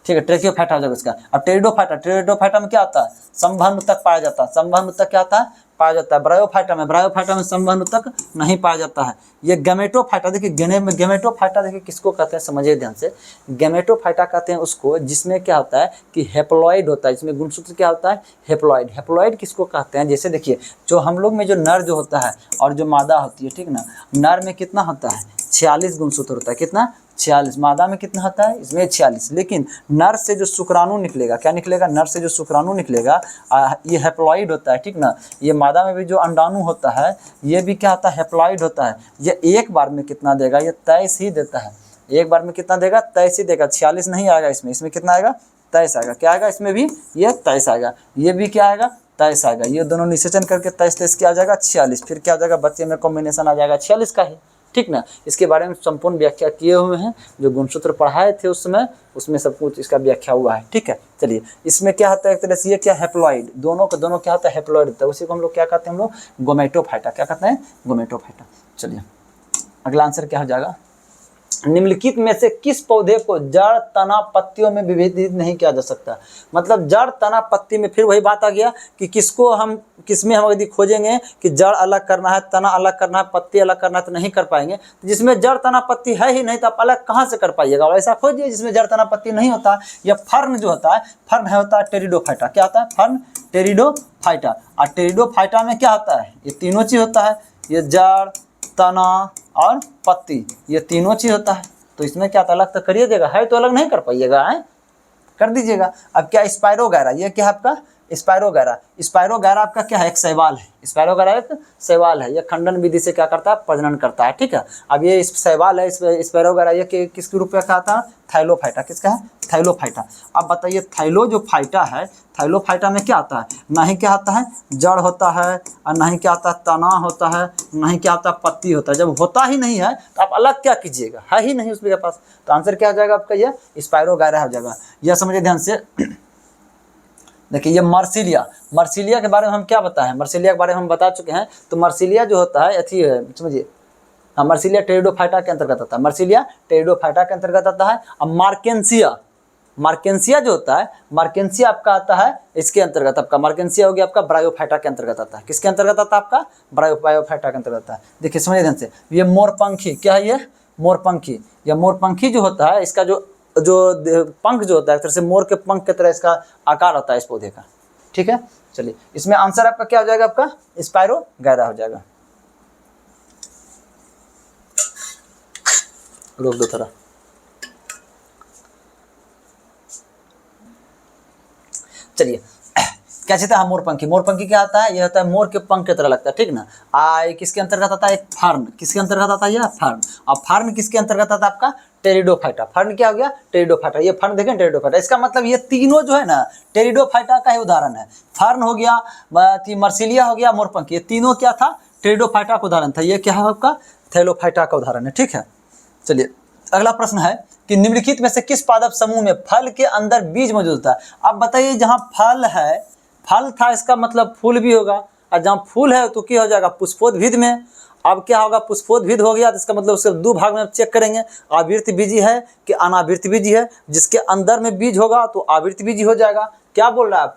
ठीक है, ट्रेकियोफाइटा हो जाएगा इसका। अब टेरिडोफाइटा, टेरिडोफाइटा में क्या आता है, संवहन उत्तक पाया जाता है। संवहन उत्तक क्या आता है, पाया जाता है। ब्रायोफाइटा में, ब्रायोफाइटा में संवहन उत्तक नहीं पाया जाता है। ये गैमेटोफाइटा, देखिए गैमेटोफाइटा देखिए किसको कहते हैं समझिए ध्यान से। गैमेटोफाइटा कहते हैं उसको जिसमें क्या होता है कि हेप्लॉइड होता है, इसमें गुणसूत्र क्या होता है, हेप्लॉइड। हेप्लॉइड किसको कहते हैं, जैसे देखिए जो हम लोग में जो नर जो होता है और जो मादा होती है, ठीक ना, नर में कितना होता है 46 गुणसूत्र होता है, कितना 46, मादा में कितना होता है, इसमें 46। लेकिन नर से जो शुक्राणु निकलेगा, क्या निकलेगा, नर से जो शुक्राणु निकलेगा ये हेप्लॉइड होता है, ठीक ना। ये मादा में भी जो अंडाणु होता है ये भी क्या होता है, हेप्लॉइड होता है। ये एक बार में कितना देगा, ये 23 ही देता है। एक बार में कितना देगा, 23 ही देगा, 46 नहीं आएगा इसमें। इसमें कितना आएगा, 23 आएगा। क्या आएगा इसमें भी, ये 23 आएगा, ये भी क्या आएगा, 23 आएगा। ये दोनों निषेचन करके 23 क्या आ जाएगा, 46। फिर क्या हो जाएगा, बच्चे में कॉम्बिनेशन आ जाएगा 46 का ही, ठीक ना। इसके बारे में संपूर्ण व्याख्या किए हुए हैं, जो गुणसूत्र पढ़ाए थे उस समय, उसमें सब कुछ इसका व्याख्या हुआ है, ठीक है। चलिए इसमें क्या होता है, एक तरह से ये क्या हेप्लॉइड, दोनों का दोनों क्या होता है, हेप्लॉइड होता है। उसी को हम लोग क्या कहते हैं, हम लोग गोमेटोफाइटा, क्या कहते हैं, गोमेटोफाइटा। चलिए अगला आंसर क्या हो जाएगा, निम्नलिखित में से किस पौधे को जड़, तना, पत्तियों में विभेदित नहीं किया जा सकता। मतलब जड़, तना, पत्ती में फिर वही बात आ गया कि किसको हम किसमें हम यदि खोजेंगे कि जड़ अलग करना है, तना अलग करना है, पत्ती अलग करना है तो नहीं कर पाएंगे। तो जिसमें जड़, तना, पत्ती है ही नहीं तो आप अलग कहाँ से कर पाइएगा। और ऐसा खोजिए जिसमें जड़, तना, पत्ती नहीं होता। या फर्न जो होता है, फर्न है होता है टेरिडोफाइटा। क्या होता है? Fern pteridophyta. और टेरिडोफाइटा में क्या होता है? ये तीनों चीज होता है, ये जड़, तना और पत्ती, ये तीनों चीज होता है। तो इसमें क्या अलग तो करिए देगा, है तो अलग नहीं कर पाइएगा, है कर दीजिएगा। अब क्या स्पाइरोगैरा, ये क्या है आपका? स्पाइरोगैरा। स्पाइरोगैरा आपका क्या है? एक शैवाल है। स्पाइरोगैरा एक शैवाल है। ये खंडन विधि से क्या करता है? प्रजनन करता है। ठीक है। अब ये शैवाल है स्पाइरोगैरा, ये किसके रूप में आता है? थाइलोफाइटा। किसका है? थाइलोफाइटा। अब बताइए थाइलो जो फाइटा है, थाइलोफाइटा में क्या आता है? ना ही क्या आता है? जड़ होता है, और ना ही क्या आता है? तना होता है, ना ही क्या आता है? पत्ती होता है। जब होता ही नहीं है तो आप अलग क्या कीजिएगा? है ही नहीं उसके पास। तो आंसर क्या हो जाएगा आपका? ये स्पाइरोगैरा हो जाएगा। यह समझिए ध्यान से। देखिए ये मर्सिलिया, मर्सिलिया के बारे में हम क्या बताएं? मर्सिलिया के बारे में हम बता चुके हैं। तो मर्सिलिया जो होता है अथी है, समझिए, हाँ, मर्सिलिया टेरिडोफाइटा के अंतर्गत आता है। मर्सिलिया टेरिडोफाइटा के अंतर्गत आता है। अब मार्केंसिया, मार्केंसिया जो होता है, मार्केंसिया आपका आता है इसके अंतर्गत। आपका मार्केंसिया हो गया आपका ब्रायोफाइटा के अंतर्गत आता है। किसके अंतर्गत आता है? आपका ब्रायोफाइटा के अंतर्गत आता है। देखिए समझिए ध्यान से, ये मोरपंखी, क्या है ये? मोरपंखी। या मोरपंखी जो होता है, इसका जो पंख जो होता है एक तरह से मोर के पंख की तरह इसका आकार होता है इस पौधे का। ठीक है, चलिए इसमें आंसर आपका क्या हो जाएगा? आपका स्पाइरोगैरा हो जाएगा। रोक दो थोड़ा। चलिए क्या चाहता है? मोरपंखी। मोरपंखी क्या आता है? ये होता है मोर के पंख की तरह लगता है। ठीक ना। किसके अंतर्गत आता है? एक फर्न। किसके अंतर्गत आता है? यह फर्न। और फर्न किसके अंतर्गत आता है? आपका टेरिडोफाइटा। फर्न क्या हो गया? टेरिडोफाइटा। ये फर्न देखें टेरिडोफाइटा। इसका मतलब ये तीनों जो है ना टेरिडोफाइटा का ही उदाहरण है। फर्न हो गया, मर्सिलिया हो गया, मोरपंखी, ये तीनों क्या था? टेरिडोफाइटा का उदाहरण था। ये क्या है आपका? थैलोफाइटा का उदाहरण है। ठीक है, चलिए अगला प्रश्न है कि निम्नलिखित में से किस पादप समूह में फल के अंदर बीज मौजूद होता है? अब बताइए, जहां फल है, फल था इसका मतलब फूल भी होगा, और जहां फूल है तो क्या हो जाएगा? पुष्पोद्भिद में। अब क्या होगा? पुष्पोद्भिद हो गया तो इसका मतलब उसके दो भाग में चेक करेंगे, आवृत्त बीजी है कि अनावृत्त बीजी है। जिसके अंदर में बीज होगा तो आवृत्त बीजी हो जाएगा। क्या बोल रहा है आप?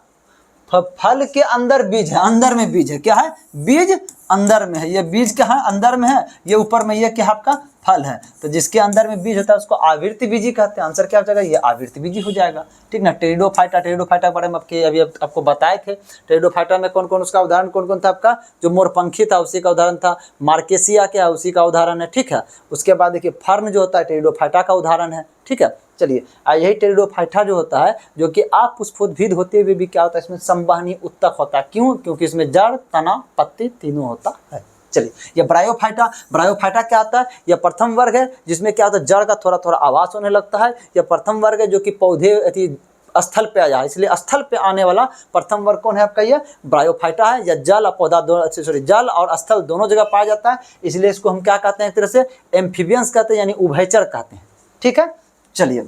फल के अंदर बीज है, अंदर में बीज है। क्या है? बीज अंदर में है। ये बीज क्या है? अंदर में है। ये ऊपर में ये क्या है? आपका फल है। तो जिसके अंदर में बीज होता है उसको आवृत्त बीजी कहते हैं। आंसर क्या हो जाएगा? ये आवृत्त बीजी हो जाएगा। ठीक ना। टेरिडोफाइटा, टेरिडोफाइटा के बारे में अभी आपको बताए थे। टेरिडोफाइटा में कौन कौन, उसका उदाहरण कौन कौन था? आपका जो मोरपंखी था उसी का उदाहरण था। मार्केसिया क्या है? उसी का उदाहरण है। ठीक है। उसके बाद देखिए फर्न जो होता है टेरिडोफाइटा का उदाहरण है। ठीक है, चलिए यही टेरिडोफाइटा जो होता है जो कि आप पुष्पोद्भिद होते हुए भी क्या होता है? इसमें संवहनी उत्तक होता है। क्यों? क्योंकि इसमें जड़, तना, पत्ती तीनों होता है। चलिए ये ब्रायोफाइटा, ब्रायोफाइटा क्या आता है? यह प्रथम वर्ग है जिसमें क्या होता है? जड़ का थोड़ा थोड़ा आवास होने लगता है। यह प्रथम वर्ग है जो कि पौधे स्थल पे आया है, इसलिए स्थल पे आने वाला प्रथम वर्ग कौन है आपका? ये ब्रायोफाइटा है। या जल और पौधा दोनों, सॉरी, जल और स्थल दोनों जगह पाया जाता है, इसलिए इसको हम क्या कहते हैं? एक तरह से एम्फीबियंस कहते हैं, यानी उभयचर कहते हैं। ठीक है, चलिए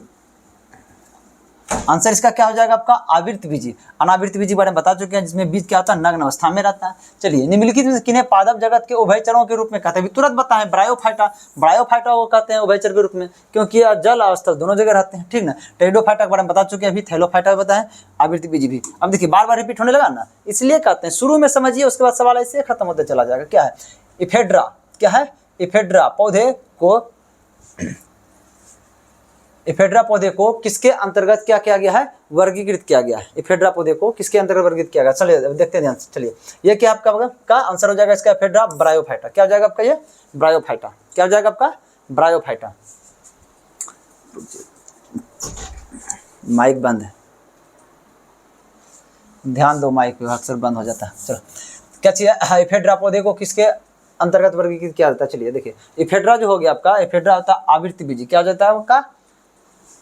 आंसर इसका क्या हो जाएगा? आपका आवृत्त बीजी। अनावृत्त बीजी बारे में बता चुके हैं, जिसमें बीज क्या होता है? नग्न अवस्था में रहता है। चलिए निम्नलिखित में किन्हें पादप जगत के उभयचरों के रूप में कहते हैं? तुरंत बताएं। ब्रायोफाइटा, ब्रायोफाइटा को कहते हैं उभयचर के रूप में क्योंकि यह जल और स्थल दोनों जगह रहते हैं। ठीक ना। टेरिडोफाइटा के बारे में बता चुके हैं अभी, थैलोफाइटा बताएं, आवृत्त बीजी भी। अब देखिए बार बार रिपीट होने लगा ना, इसलिए कहते हैं शुरू में समझिए, उसके बाद सवाल ऐसे खत्म होते चला जाएगा। क्या है? इफेड्रा। क्या है? इफेड्रा पौधे को, इफेड्रा पौधे को किसके अंतर्गत क्या किया गया है? वर्गीकृत किया गया है। इफेड्रा पौधे को किसके अंतर्गत वर्गीकृत किया गया? चलिए देखते हैं ध्यान से। चलिए ये क्या आपका का आंसर हो जाएगा? इसका इफेड्रा ब्रायोफाइटा। क्या हो जाएगा आपका? ये ब्रायोफाइटा। क्या हो जाएगा आपका? ब्रायोफाइटा। माइक बंद है, ध्यान दो, माइक अक्सर बंद हो जाता है। चलो क्या चाहिए? इफेड्रा पौधे को किसके अंतर्गत वर्गीकृत किया जाता है? चलिए देखिए, इफेड्रा जो हो गया आपका, इफेड्रा होता है आवृत्त बीजी। क्या हो जाता है आपका?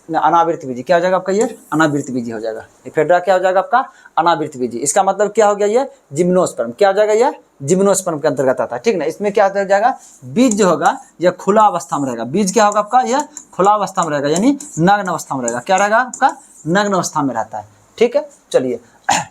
अनावृत्त बीजी। क्या हो जाएगा आपका? ये अनावृत्त बीजी हो जाएगा। इफेड्रा क्या हो जाएगा आपका? अनावृत्त बीजी। इसका मतलब क्या हो गया? ये जिम्नोस्पर्म। क्या हो जाएगा? ये जिम्नोस्पर्म के अंतर्गत आता है। ठीक ना। इसमें क्या हो जाएगा? बीज जो होगा यह खुला अवस्था में रहेगा। बीज क्या होगा आपका? यह खुला अवस्था में रहेगा, यानी नग्न अवस्था में रहेगा। क्या रहेगा आपका? नग्न अवस्था में रहता है। ठीक है, चलिए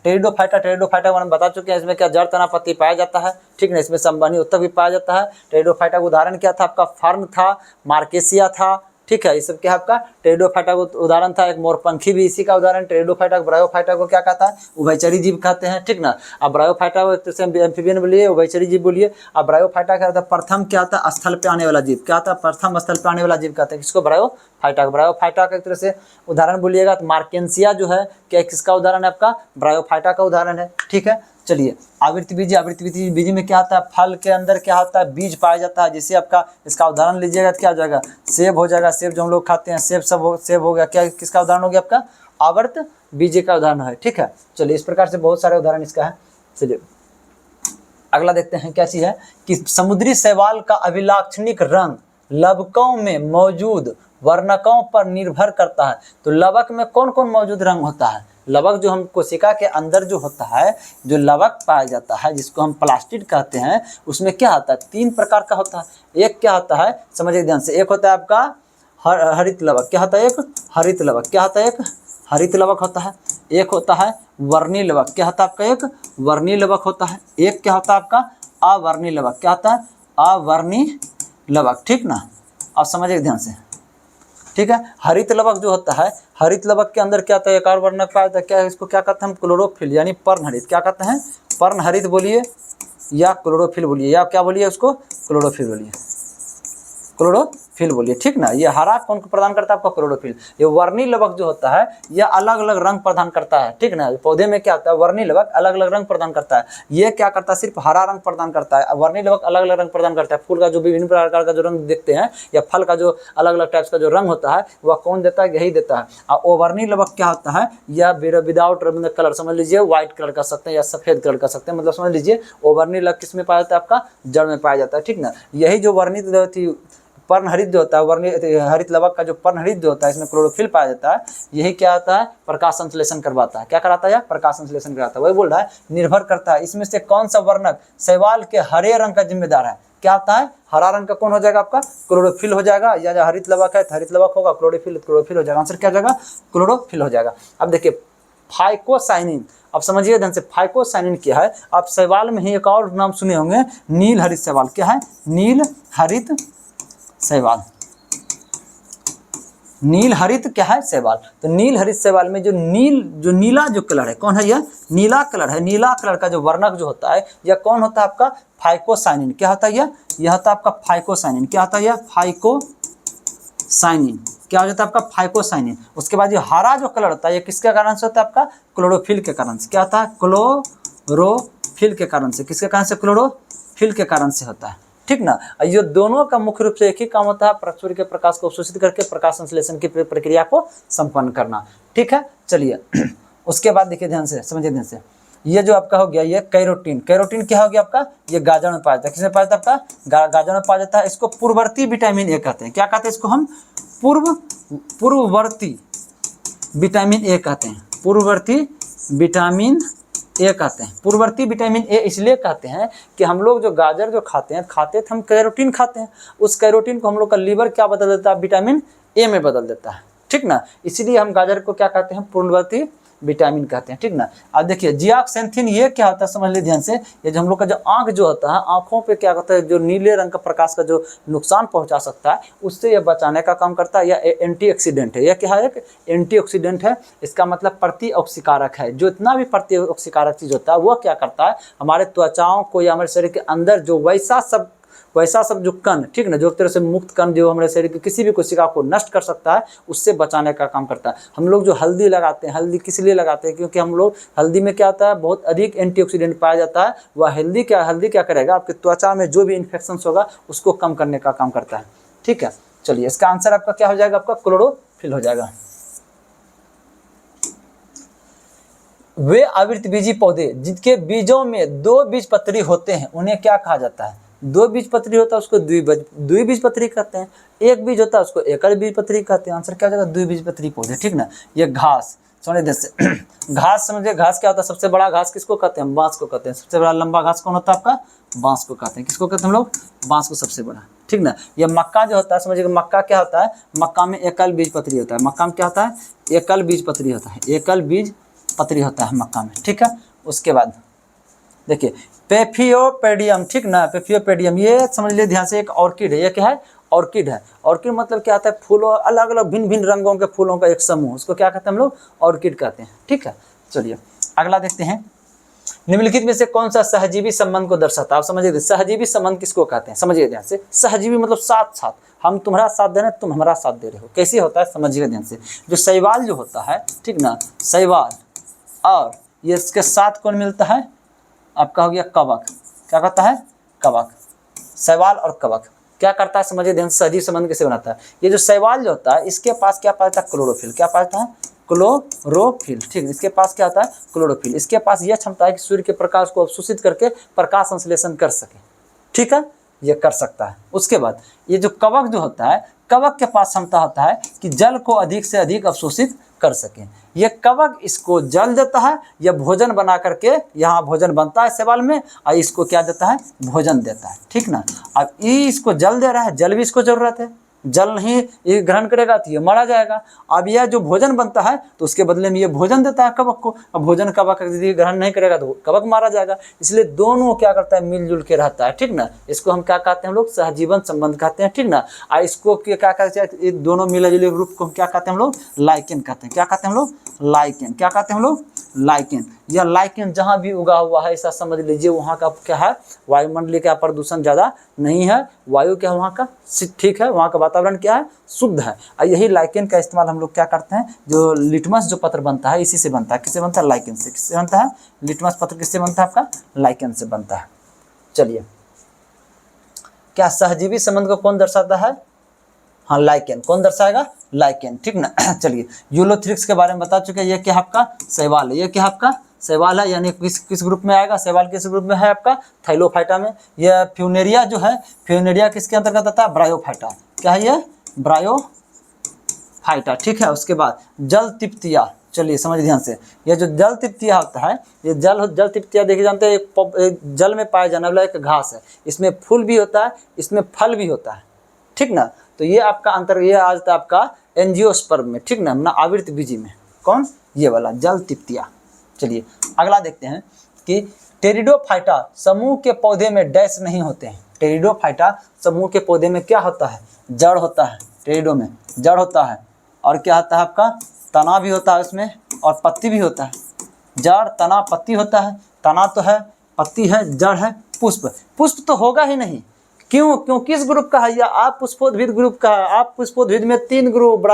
टेरिडोफाइटा, टेरिडोफाइटा हम बता चुके हैं, इसमें क्या जड़, तना, पत्ती पाया जाता है। ठीक ना। इसमें संवहनी उत्तक भी पाया जाता है। टेरिडोफाइटा का उदाहरण क्या था आपका? फर्न था, मार्केसिया था, ठीक है। ये सब क्या है आपका टेरिडोफाइटा का उदाहरण था। एक मोरपंखी भी इसी का उदाहरण। टेरिडोफाइटा ब्रायोफाइटा को क्या कहता है, उभयचरी जीव कहते हैं, ठीक ना। अब ब्रायोफाइटा को एम्फीबियन बोलिए, उभयचरी जीव बोलिए। अब ब्रायोफाइटा क्या होता है, प्रथम क्या होता है, स्थल पे आने वाला जीव, क्या होता है, प्रथम स्थल पे आने वाला जीव कहते हैं किसको, ब्रायोफाइटा। ब्रायोफाइटा का एक तरह से उदाहरण बोलिएगा तो मार्केंसिया जो है क्या किसका उदाहरण है, आपका ब्रायोफाइटा का उदाहरण है, ठीक है। चलिए आवृत्ति बीजी, आवृत्ति बीजी में क्या होता है, फल के अंदर क्या होता है, बीज पाया जाता है। जैसे आपका इसका उदाहरण लीजिएगा तो क्या हो जाएगा, सेब हो जाएगा। सेब जो हम लोग खाते हैं, सेब हो गया, क्या किसका उदाहरण हो गया, आपका आवर्त बीज का उदाहरण है, ठीक है। चलिए इस प्रकार से बहुत सारे उदाहरण इसका है। चलिए अगला देखते हैं क्या चीज़ है कि समुद्री शैवाल का अभिलाक्षणिक रंग लवकों में मौजूद वर्णकों पर निर्भर करता है। तो लवक में कौन कौन मौजूद रंग होता है, लवक जो हम कोशिका के अंदर जो होता है, जो लवक पाया जाता है जिसको हम प्लास्टिड कहते हैं, उसमें क्या होता है, 3 प्रकार का होता है। एक क्या होता है, समझिए ध्यान से, एक होता है आपका हरित लवक, क्या होता है, एक हरित लवक, क्या होता है, एक हरित लवक होता है। एक होता है वर्णी लवक, क्या होता है आपका, एक वर्णी लवक होता है। एक क्या होता है आपका अवर्णी लवक, क्या होता है, अवर्णी लवक, ठीक ना। आप समझिए ध्यान से, ठीक है। हरित लवक जो होता है, हरित लवक के अंदर क्या होता है, एक और वर्णक पाया जाता है, क्या है, इसको क्या कहते हैं हम, क्लोरोफिल यानी पर्णहरित, क्या कहते हैं, पर्णहरित बोलिए या क्लोरोफिल बोलिए, या क्या बोलिए उसको, क्लोरोफिल बोलिए, क्लोरोफिल बोलिए, ठीक ना। ये हरा कौन को प्रदान करता है, आपका क्लोरोफिल। ये वर्णी लवक जो होता है यह अलग अलग रंग प्रदान करता है, ठीक ना। पौधे में क्या होता है, वर्णी लवक अलग अलग रंग प्रदान करता है। ये क्या करता है, सिर्फ हरा रंग प्रदान करता है। वर्णी लवक अलग अलग रंग प्रदान करता है। फूल का जो विभिन्न प्रकार का जो रंग देखते हैं, या फल का जो अलग अलग टाइप्स का जो रंग होता है, वह कौन देता है, यही देता है। और वर्णी लवक क्या होता है, या विदाउट कलर, समझ लीजिए व्हाइट कलर कर सकते हैं या सफेद कलर कर सकते हैं, मतलब समझ लीजिए वो वर्णी लवक किस में पाया जाता है, आपका जड़ में पाया जाता है, ठीक ना। यही जो वर्णित पर्णहरित जो होता है, वर्णित हरित लवक का जो पर्णहरित जो होता है, इसमें क्लोरोफिल पाया जाता है। यही क्या होता है, प्रकाश संश्लेषण करवाता है। क्या कराता है, प्रकाश संश्लेषण कराता है। वही बोल रहा है निर्भर करता है इसमें से कौन सा वर्णक शैवाल के हरे रंग का जिम्मेदार है। क्या होता है, हरा रंग का कौन हो जाएगा, आपका क्लोरोफिल हो जाएगा। या हरित लवक है तो हरित लवक होगा, क्लोरोफिल हो जाएगा। आंसर क्या हो जाएगा, क्लोरोफिल हो जाएगा। अब देखिए फाइकोसाइनिन, अब समझिए ढंग से, फाइकोसाइनिन क्या है। आप शैवाल में ही एक और नाम सुने होंगे, नील हरित शैवाल। क्या है, नील हरित शैवाल। नील हरित क्या है, शैवाल। तो नील हरित शैवाल में जो नीला जो कलर है, कौन है, यह नीला कलर है। नीला कलर का जो वर्णक जो होता है, यह कौन होता है, आपका फाइकोसाइनिन। क्या होता है, यह होता है आपका फाइकोसाइनिन। क्या होता है, यह फाइकोसाइनिन। क्या हो जाता है, आपका फाइकोसाइनिन। उसके बाद ये हरा जो कलर होता है, ये किसके कारण से होता है, आपका क्लोरोफिल के कारण से। क्या होता है, क्लोरोफिल के कारण से। किसके कारण से, क्लोरोफिल के कारण से होता है, ठीक ना। ये दोनों का मुख्य रूप से एक ही काम होता है, सूर्य के प्रकाश को अवशोषित करके प्रकाश संश्लेषण की प्रक्रिया को संपन्न करना, ठीक है। चलिए उसके बाद देखिए ध्यान से, समझिए ध्यान से, ये जो आपका हो गया, ये कैरोटीन। कैरोटीन क्या हो गया आपका, ये गाजर में पाया जाता है। किसमें पाया जाता है, आपका गाजर में पाया जाता है। इसको पूर्ववर्ती विटामिन ए कहते हैं। क्या कहते हैं इसको हम, पूर्ववर्ती विटामिन ए कहते हैं। पूर्ववर्ती विटामिन ए कहते हैं। पूर्ववर्ती विटामिन ए इसलिए कहते हैं कि हम लोग जो गाजर जो खाते हैं तो हम कैरोटीन खाते हैं। उस कैरोटीन को हम लोग का लीवर क्या बदल देता है, विटामिन ए में बदल देता है, ठीक ना। इसीलिए हम गाजर को क्या कहते हैं, पूर्ववर्ती विटामिन कहते हैं, ठीक ना। अब देखिए जियाक्सेंथिन, ये क्या होता है, समझ लीजिए ध्यान से। ये जो हम लोग का जो आँख जो होता है, आँखों पे क्या होता है, जो नीले रंग का प्रकाश का जो नुकसान पहुंचा सकता है, उससे ये बचाने का काम करता है। यह एंटीऑक्सीडेंट है। यह क्या है, एक एंटीऑक्सीडेंट है। इसका मतलब प्रतिऑक्सीकारक है। जो इतना भी प्रतिऑक्सीकारक चीज़ होता है, वह क्या करता है, हमारे त्वचाओं को या हमारे शरीर के अंदर जो वैसा सब जो कण, ठीक ना, जो एक तरह से मुक्त कण जो हमारे शरीर की किसी भी कोशिका को नष्ट कर सकता है, उससे बचाने का काम करता है। हम लोग जो हल्दी लगाते हैं, हल्दी किस लिए लगाते हैं, क्योंकि हम लोग हल्दी में क्या होता है, बहुत अधिक एंटीऑक्सीडेंट पाया जाता है। वह हल्दी क्या करेगा, आपकी त्वचा में जो भी इन्फेक्शन होगा उसको कम करने का काम करता है, ठीक है। चलिए इसका आंसर आपका क्या हो जाएगा, आपका क्लोरोफिल हो जाएगा। वे आवृतबीजी पौधे जिनके बीजों में 2 बीजपत्री होते हैं, उन्हें क्या कहा जाता है। 2 बीजपत्री होता है उसको द्विबीजपत्री कहते हैं। एक बीज होता है उसको एकल बीजपत्री कहते हैं। आंसर क्या हो जाएगा, द्विबीजपत्री पौधे, ठीक ना। ये घास, समझिए जैसे घास, समझिए घास क्या होता है, सबसे बड़ा घास किसको कहते हैं, बांस को कहते हैं। सबसे बड़ा लंबा घास कौन होता है, आपका बांस को कहते हैं। किसको कहते हैं हम लोग, बांस को सबसे बड़ा, ठीक ना। ये मक्का जो होता है, समझिए मक्का क्या होता है, मक्का में एकल बीजपत्री होता है। मक्का में क्या होता है, एकल बीजपत्री होता है। एकल बीज पत्री होता है मक्का में, ठीक है। उसके बाद देखिए पेफियोपेडियम, ठीक ना। पेफियोपेडियम ये समझ लीजिए ध्यान से, एक ऑर्किड है। ये क्या है, ऑर्किड है। ऑर्किड मतलब क्या आता है, फूलों, अलग अलग भिन्न भिन्न रंगों के फूलों का एक समूह, उसको क्या कहते हैं हम लोग, ऑर्किड कहते हैं। ठीक है, चलिए अगला देखते हैं। निम्नलिखित में से कौन सा सहजीवी संबंध को दर्शाता है? आप समझिए, सहजीवी संबंध किसको कहते हैं, समझिए ध्यान से। सहजीवी मतलब साथ साथ, हम तुम्हारा साथ दे रहे हैं, तुम हमारा साथ दे रहे हो। कैसे होता है समझिए ध्यान से। जो शैवाल जो होता है, ठीक ना, शैवाल, और ये इसके साथ कौन मिलता है, आपका हो गया कवक। क्या कहता है, कवक। शैवाल और कवक क्या करता है समझिए ध्यान से, सहजीवी संबंध कैसे बनाता है। ये जो शैवाल जो होता है, इसके पास क्या पाता है, क्लोरोफिल। क्या पाता है, क्लोरोफिल। ठीक, इसके पास क्या होता है, क्लोरोफिल। इसके पास यह क्षमता है कि सूर्य के प्रकाश को अवशोषित करके प्रकाश संश्लेषण कर सके। ठीक है, ये कर सकता है। उसके बाद ये जो कवक जो होता है, कवक के पास क्षमता होता है कि जल को अधिक से अधिक अवशोषित कर सके। ये कवक इसको जल देता है, या भोजन बना करके, यहाँ भोजन बनता है शैवाल में, और इसको क्या देता है, भोजन देता है। ठीक ना, अब ये इसको जल दे रहा है, जल भी इसको जरूरत है, जल नहीं ये ग्रहण करेगा तो ये मारा जाएगा। अब यह जो भोजन बनता है तो उसके बदले में ये भोजन देता है कवक को। अब भोजन कवक यदि ग्रहण नहीं करेगा तो कवक मारा जाएगा। इसलिए दोनों क्या करता है, मिलजुल के रहता है। ठीक ना, इसको हम क्या कहते हैं, हम लोग सहजीवन संबंध कहते हैं। ठीक ना, और इसको क्या कहते हैं, ये दोनों मिले रूप को क्या कहते हैं हम लोग, लाइकेन कहते हैं। क्या कहते हैं हम लोग, लाइकेन। क्या कहते हैं हम लोग, लाइकेन। यह लाइकेन जहाँ भी उगा हुआ है, ऐसा समझ लीजिए वहाँ का क्या है, वायुमंडलीय का प्रदूषण ज़्यादा नहीं है, वायु क्या वहाँ का ठीक है, वहाँ का वातावरण क्या है, शुद्ध है। और यही लाइकेन का इस्तेमाल हम लोग क्या करते हैं, जो लिटमस जो पत्र बनता है इसी से बनता है। किससे बनता है, लाइकेन से। किससे बनता है, लिटमस पत्र किससे बनता है, आपका लाइकेन से बनता है। चलिए, क्या सहजीवी संबंध को कौन दर्शाता है, हाँ लाइकेन। कौन दर्शाएगा, लाइकेन। ठीक ना, चलिए यूलोथ्रिक्स के बारे में बता चुके हैं। ये क्या आपका शैवाल है, ये क्या आपका शैवाल है, यानी किस ग्रुप में आएगा, शैवाल किस ग्रुप में है, आपका थाइलोफाइटा में। यह फ्यूनेरिया जो है, फ्यूनेरिया किसके अंतर्गत आता है, ब्रायोफाइटा। क्या है ये, ब्रायोफाइटा। ठीक है, उसके बाद जल तिप्तिया। चलिए समझ ध्यान से, ये जो जल तिप्तिया होता है, ये जल तिप्तिया देखिए जानते हैं, एक जल में पाया जाने वाला एक घास है। इसमें फूल भी होता है, इसमें फल भी होता है। ठीक ना, तो ये आपका अंतर, ये आज तक आपका एंजियोस्पर्म में। ठीक ना, आवृत बीजी में। कौन, ये वाला जल तिप्तिया। चलिए अगला देखते हैं कि टेरिडोफाइटा समूह के पौधे में डैश नहीं होते हैं। टेरिडोफाइटा समूह के पौधे में क्या होता है, जड़ होता है। टेरिडो में जड़ होता है, और क्या होता है आपका, तना भी होता है उसमें, और पत्ती भी होता है। जड़, तना, पत्ती होता है। तना तो है, पत्ती है, जड़ है, पुष्प। पुष्प तो होगा ही नहीं, क्यों, क्यों, किस ग्रुप का है, या आप पुष्पोद्भिद ग्रुप का है। आप पुष्पोद्भिद में 3 ग्रुप,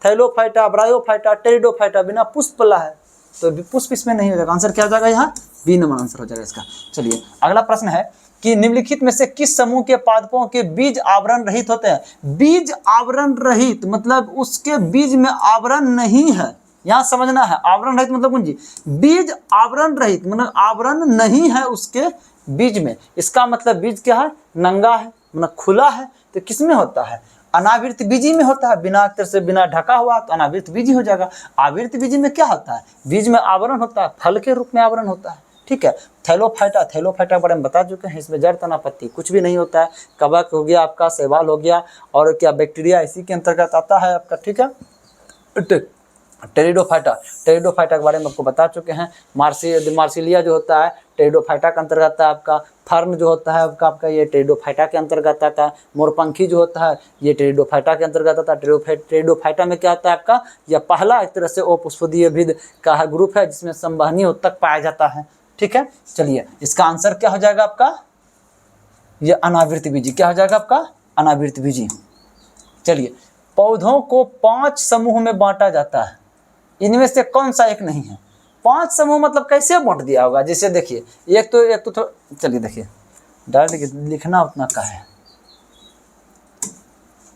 थाइलोफाइटा, ब्रायोफाइटा, टेरिडोफाइटा, बिना पुष्प वाला है, तो पुष्प इसमें नहीं हो जाएगा। आंसर क्या हो जाएगा, यहाँ बी नंबर आंसर हो जाएगा इसका। चलिए अगला प्रश्न है कि निम्नलिखित में से किस समूह के पादपों के बीज आवरण रहित होते हैं। बीज आवरण रहित मतलब उसके बीज में आवरण नहीं है, यहाँ समझना है। आवरण रहित मतलब कौन जी, बीज आवरण रहित मतलब आवरण नहीं है उसके बीज में। इसका मतलब बीज क्या है, नंगा है, मतलब खुला है। तो किसमें होता है, अनावृत बीजी में होता है। बिना अक्षर से बिना ढका हुआ तो अनावृत बीजी हो जाएगा। आवृत बीजी में क्या होता है, बीज में आवरण होता है, फल के रूप में आवरण होता है। ठीक है, थैलोफाइटा, थैलोफाइटा के बारे में बता चुके हैं। इसमें जड़, तना, पत्ती कुछ भी नहीं होता है। कवक हो गया आपका, शैवाल हो गया, और क्या बैक्टीरिया इसी के अंतर्गत आता है आपका। ठीक है, टेरिडोफाइटा, टेरिडोफाइटा के बारे में आपको बता चुके हैं। मार्सिलिया जो होता है टेरिडोफाइटा के अंतर्गत आता है। आपका फर्न जो होता है आपका ये टेरिडोफाइटा के अंतर्गत आता है। मोरपंखी जो होता है ये टेरिडोफाइटा के अंतर्गत आता है। टेरिडोफाइटा में क्या आता है आपका, यह पहला एक तरह से अपुष्पोद्भिद का ग्रुप है जिसमें संवहनी उत्तक पाया जाता है। ठीक है, चलिए इसका आंसर क्या हो जाएगा आपका, ये अनावृत बीजी। क्या हो जाएगा आपका, अनावृत बीजी। चलिए, पौधों को 5 समूह में बांटा जाता है, इनमें से कौन सा एक नहीं है। 5 समूह मतलब कैसे बांट दिया होगा, जैसे देखिए एक तो चलिए देखिए डायरेक्ट लिखना उतना का है।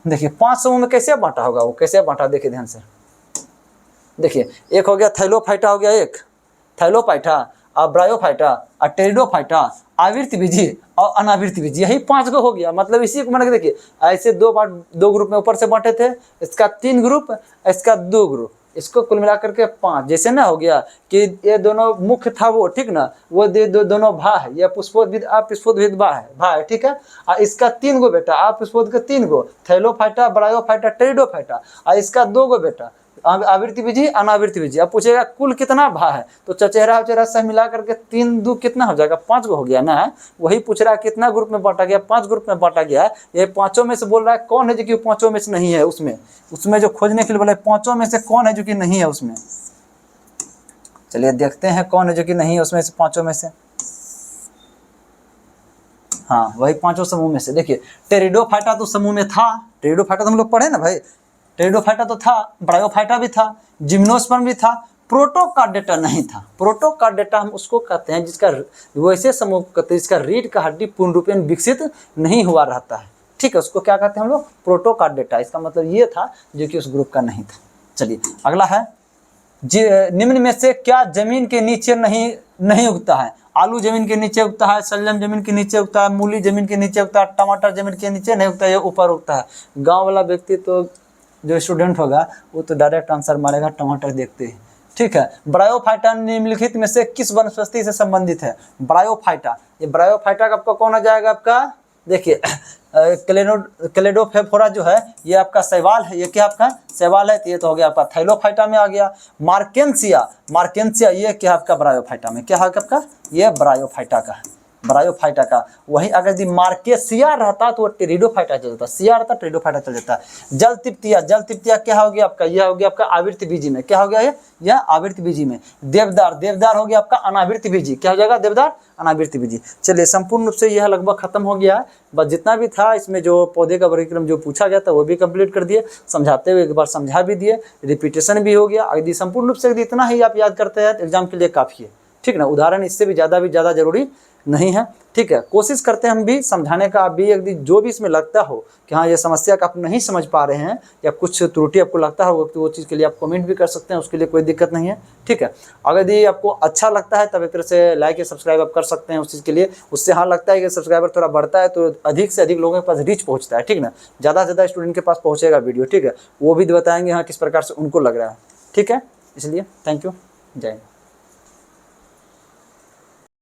देखिए 5 समूह में कैसे बांटा होगा, वो कैसे बांटा देखिए ध्यान से। देखिए एक हो गया थैलोफाइटा, हो गया एक थैलोफाइटा, और ब्रायोफाइटा, और टेरिडोफाइटा, आवृत बीजी और अनावृत बीजी, यही 5 गो हो गया। मतलब इसी को मान के देखिए ऐसे 2 ग्रुप में ऊपर से बांटे थे, इसका 3 ग्रुप, इसका 2 ग्रुप, इसको कुल मिलाकर के 5। जैसे ना हो गया कि ये दोनों मुख्य था वो, ठीक ना, वो दोनों भा है, ये पुष्पोद्भिद अपुष्पोद्भिद भा है, ठीक है। और इसका 3 गो बेटा, अपुष्पोद्भिद के 3 गो, थैलोफाइटा, ब्रायोफाइटा, टेरिडोफाइटा, और इसका 2 गो बेटा, आवृत्ति बीजी, अनावृत्ति बीजी। अब पूछेगा कुल कितना भा है, तो चचेरा उचेरा सब मिला करके 3 2 कितना हो जाएगा, 5 गो हो गया ना। वही पूछ रहा है कितना ग्रुप में बांटा गया, 5 ग्रुप में बांटा गया है। ये पांचों में से बोल रहा है कौन है जो कि पांचों में से नहीं है, उसमें जो खोजने के लिए बोला पांचों में से कौन है जो कि नहीं है उसमें। चलिए देखते हैं कौन है जो कि नहीं है उसमें से, पांचों में से। हाँ वही पांचों समूह में से। देखिए टेरिडोफाइटा तो समूह में था, टेरिडोफाइटा तो हम लोग पढ़े ना भाई, टेरिडोफाइटा तो था, ब्रायोफाइटा भी था, जिम्नोस्पर्म भी था, प्रोटोकार्डेटा नहीं था। प्रोटोकार्डेटा हम उसको कहते हैं जिसका वैसे समूह कहते हैं जिसका रीढ़ का हड्डी पूर्ण रूपेण विकसित नहीं हुआ रहता है, ठीक है, उसको क्या कहते हैं हम लोग, प्रोटोकार्डेटा। इसका मतलब ये था जो कि उस ग्रुप का नहीं था। चलिए अगला है, निम्न में से क्या जमीन के नीचे नहीं उगता है। आलू जमीन के नीचे उगता है, शलजम जमीन के नीचे उगता है, मूली जमीन के नीचे उगता है, टमाटर जमीन के नीचे नहीं उगता है, ये ऊपर उगता है। गांव वाला व्यक्ति तो जो स्टूडेंट होगा वो तो डायरेक्ट आंसर मारेगा टमाटर देखते ही, ठीक है। ब्रायोफाइटा निम्नलिखित में से किस वनस्पति से संबंधित है। ब्रायोफाइटा, ये ब्रायोफाइटा का आपका कौन आ जाएगा, आपका देखिए क्लेडोफेफोरा जो है ये आपका शैवाल है, ये क्या आपका शैवाल है, तो ये तो हो गया आपका थाइलोफाइटा में आ गया। मार्केंसिया ये क्या आपका ब्रायोफाइटा में, क्या है आपका, ये ब्रायोफाइटा का है, ब्रायोफाइटा का। वहीं अगर यदि मार्केसिया रहता तो वो टेरिडोफाइटा चल जाता, सिया रहता टेरिडोफाइटा चल जाता। जल तिप्तिया क्या हो गया आपका, यह हो गया आपका आवृत्ति बीजी में, क्या हो गया ये, यह आवृत्ति बीजी में। देवदार हो गया आपका अनावृत्ति बीजी, क्या हो जाएगा देवदार अनावृत्ति बीजी। चलिए संपूर्ण रूप से यह लगभग खत्म हो गया है, बस जितना भी था इसमें जो पौधे का वर्गीकरण जो पूछा गया था वो भी कंप्लीट कर दिए, समझाते हुए एक बार समझा भी दिए, रिपीटेशन भी हो गया। यदि संपूर्ण रूप से यदि इतना ही आप याद करते हैं तो एग्जाम के लिए काफ़ी है, ठीक ना। उदाहरण इससे भी ज़्यादा जरूरी नहीं है, ठीक है। कोशिश करते हैं हम भी समझाने का, आप भी यदि जो भी इसमें लगता हो कि हाँ ये समस्या का आप नहीं समझ पा रहे हैं या कुछ त्रुटि आपको लगता होगा तो वो चीज़ के लिए आप कमेंट भी कर सकते हैं, उसके लिए कोई दिक्कत नहीं है, ठीक है। अगर यदि आपको अच्छा लगता है तब एक तरह से लाइक या सब्सक्राइब आप कर सकते हैं उस चीज़ के लिए, उससे हाँ लगता है कि सब्सक्राइबर थोड़ा बढ़ता है तो अधिक से अधिक लोगों के पास रीच पहुँचता है, ठीक ना, ज़्यादा से ज़्यादा स्टूडेंट के पास पहुँचेगा वीडियो, ठीक है। वो भी बताएंगे हाँ किस प्रकार से उनको लग रहा है, ठीक है। इसलिए थैंक यू, जय हिंद।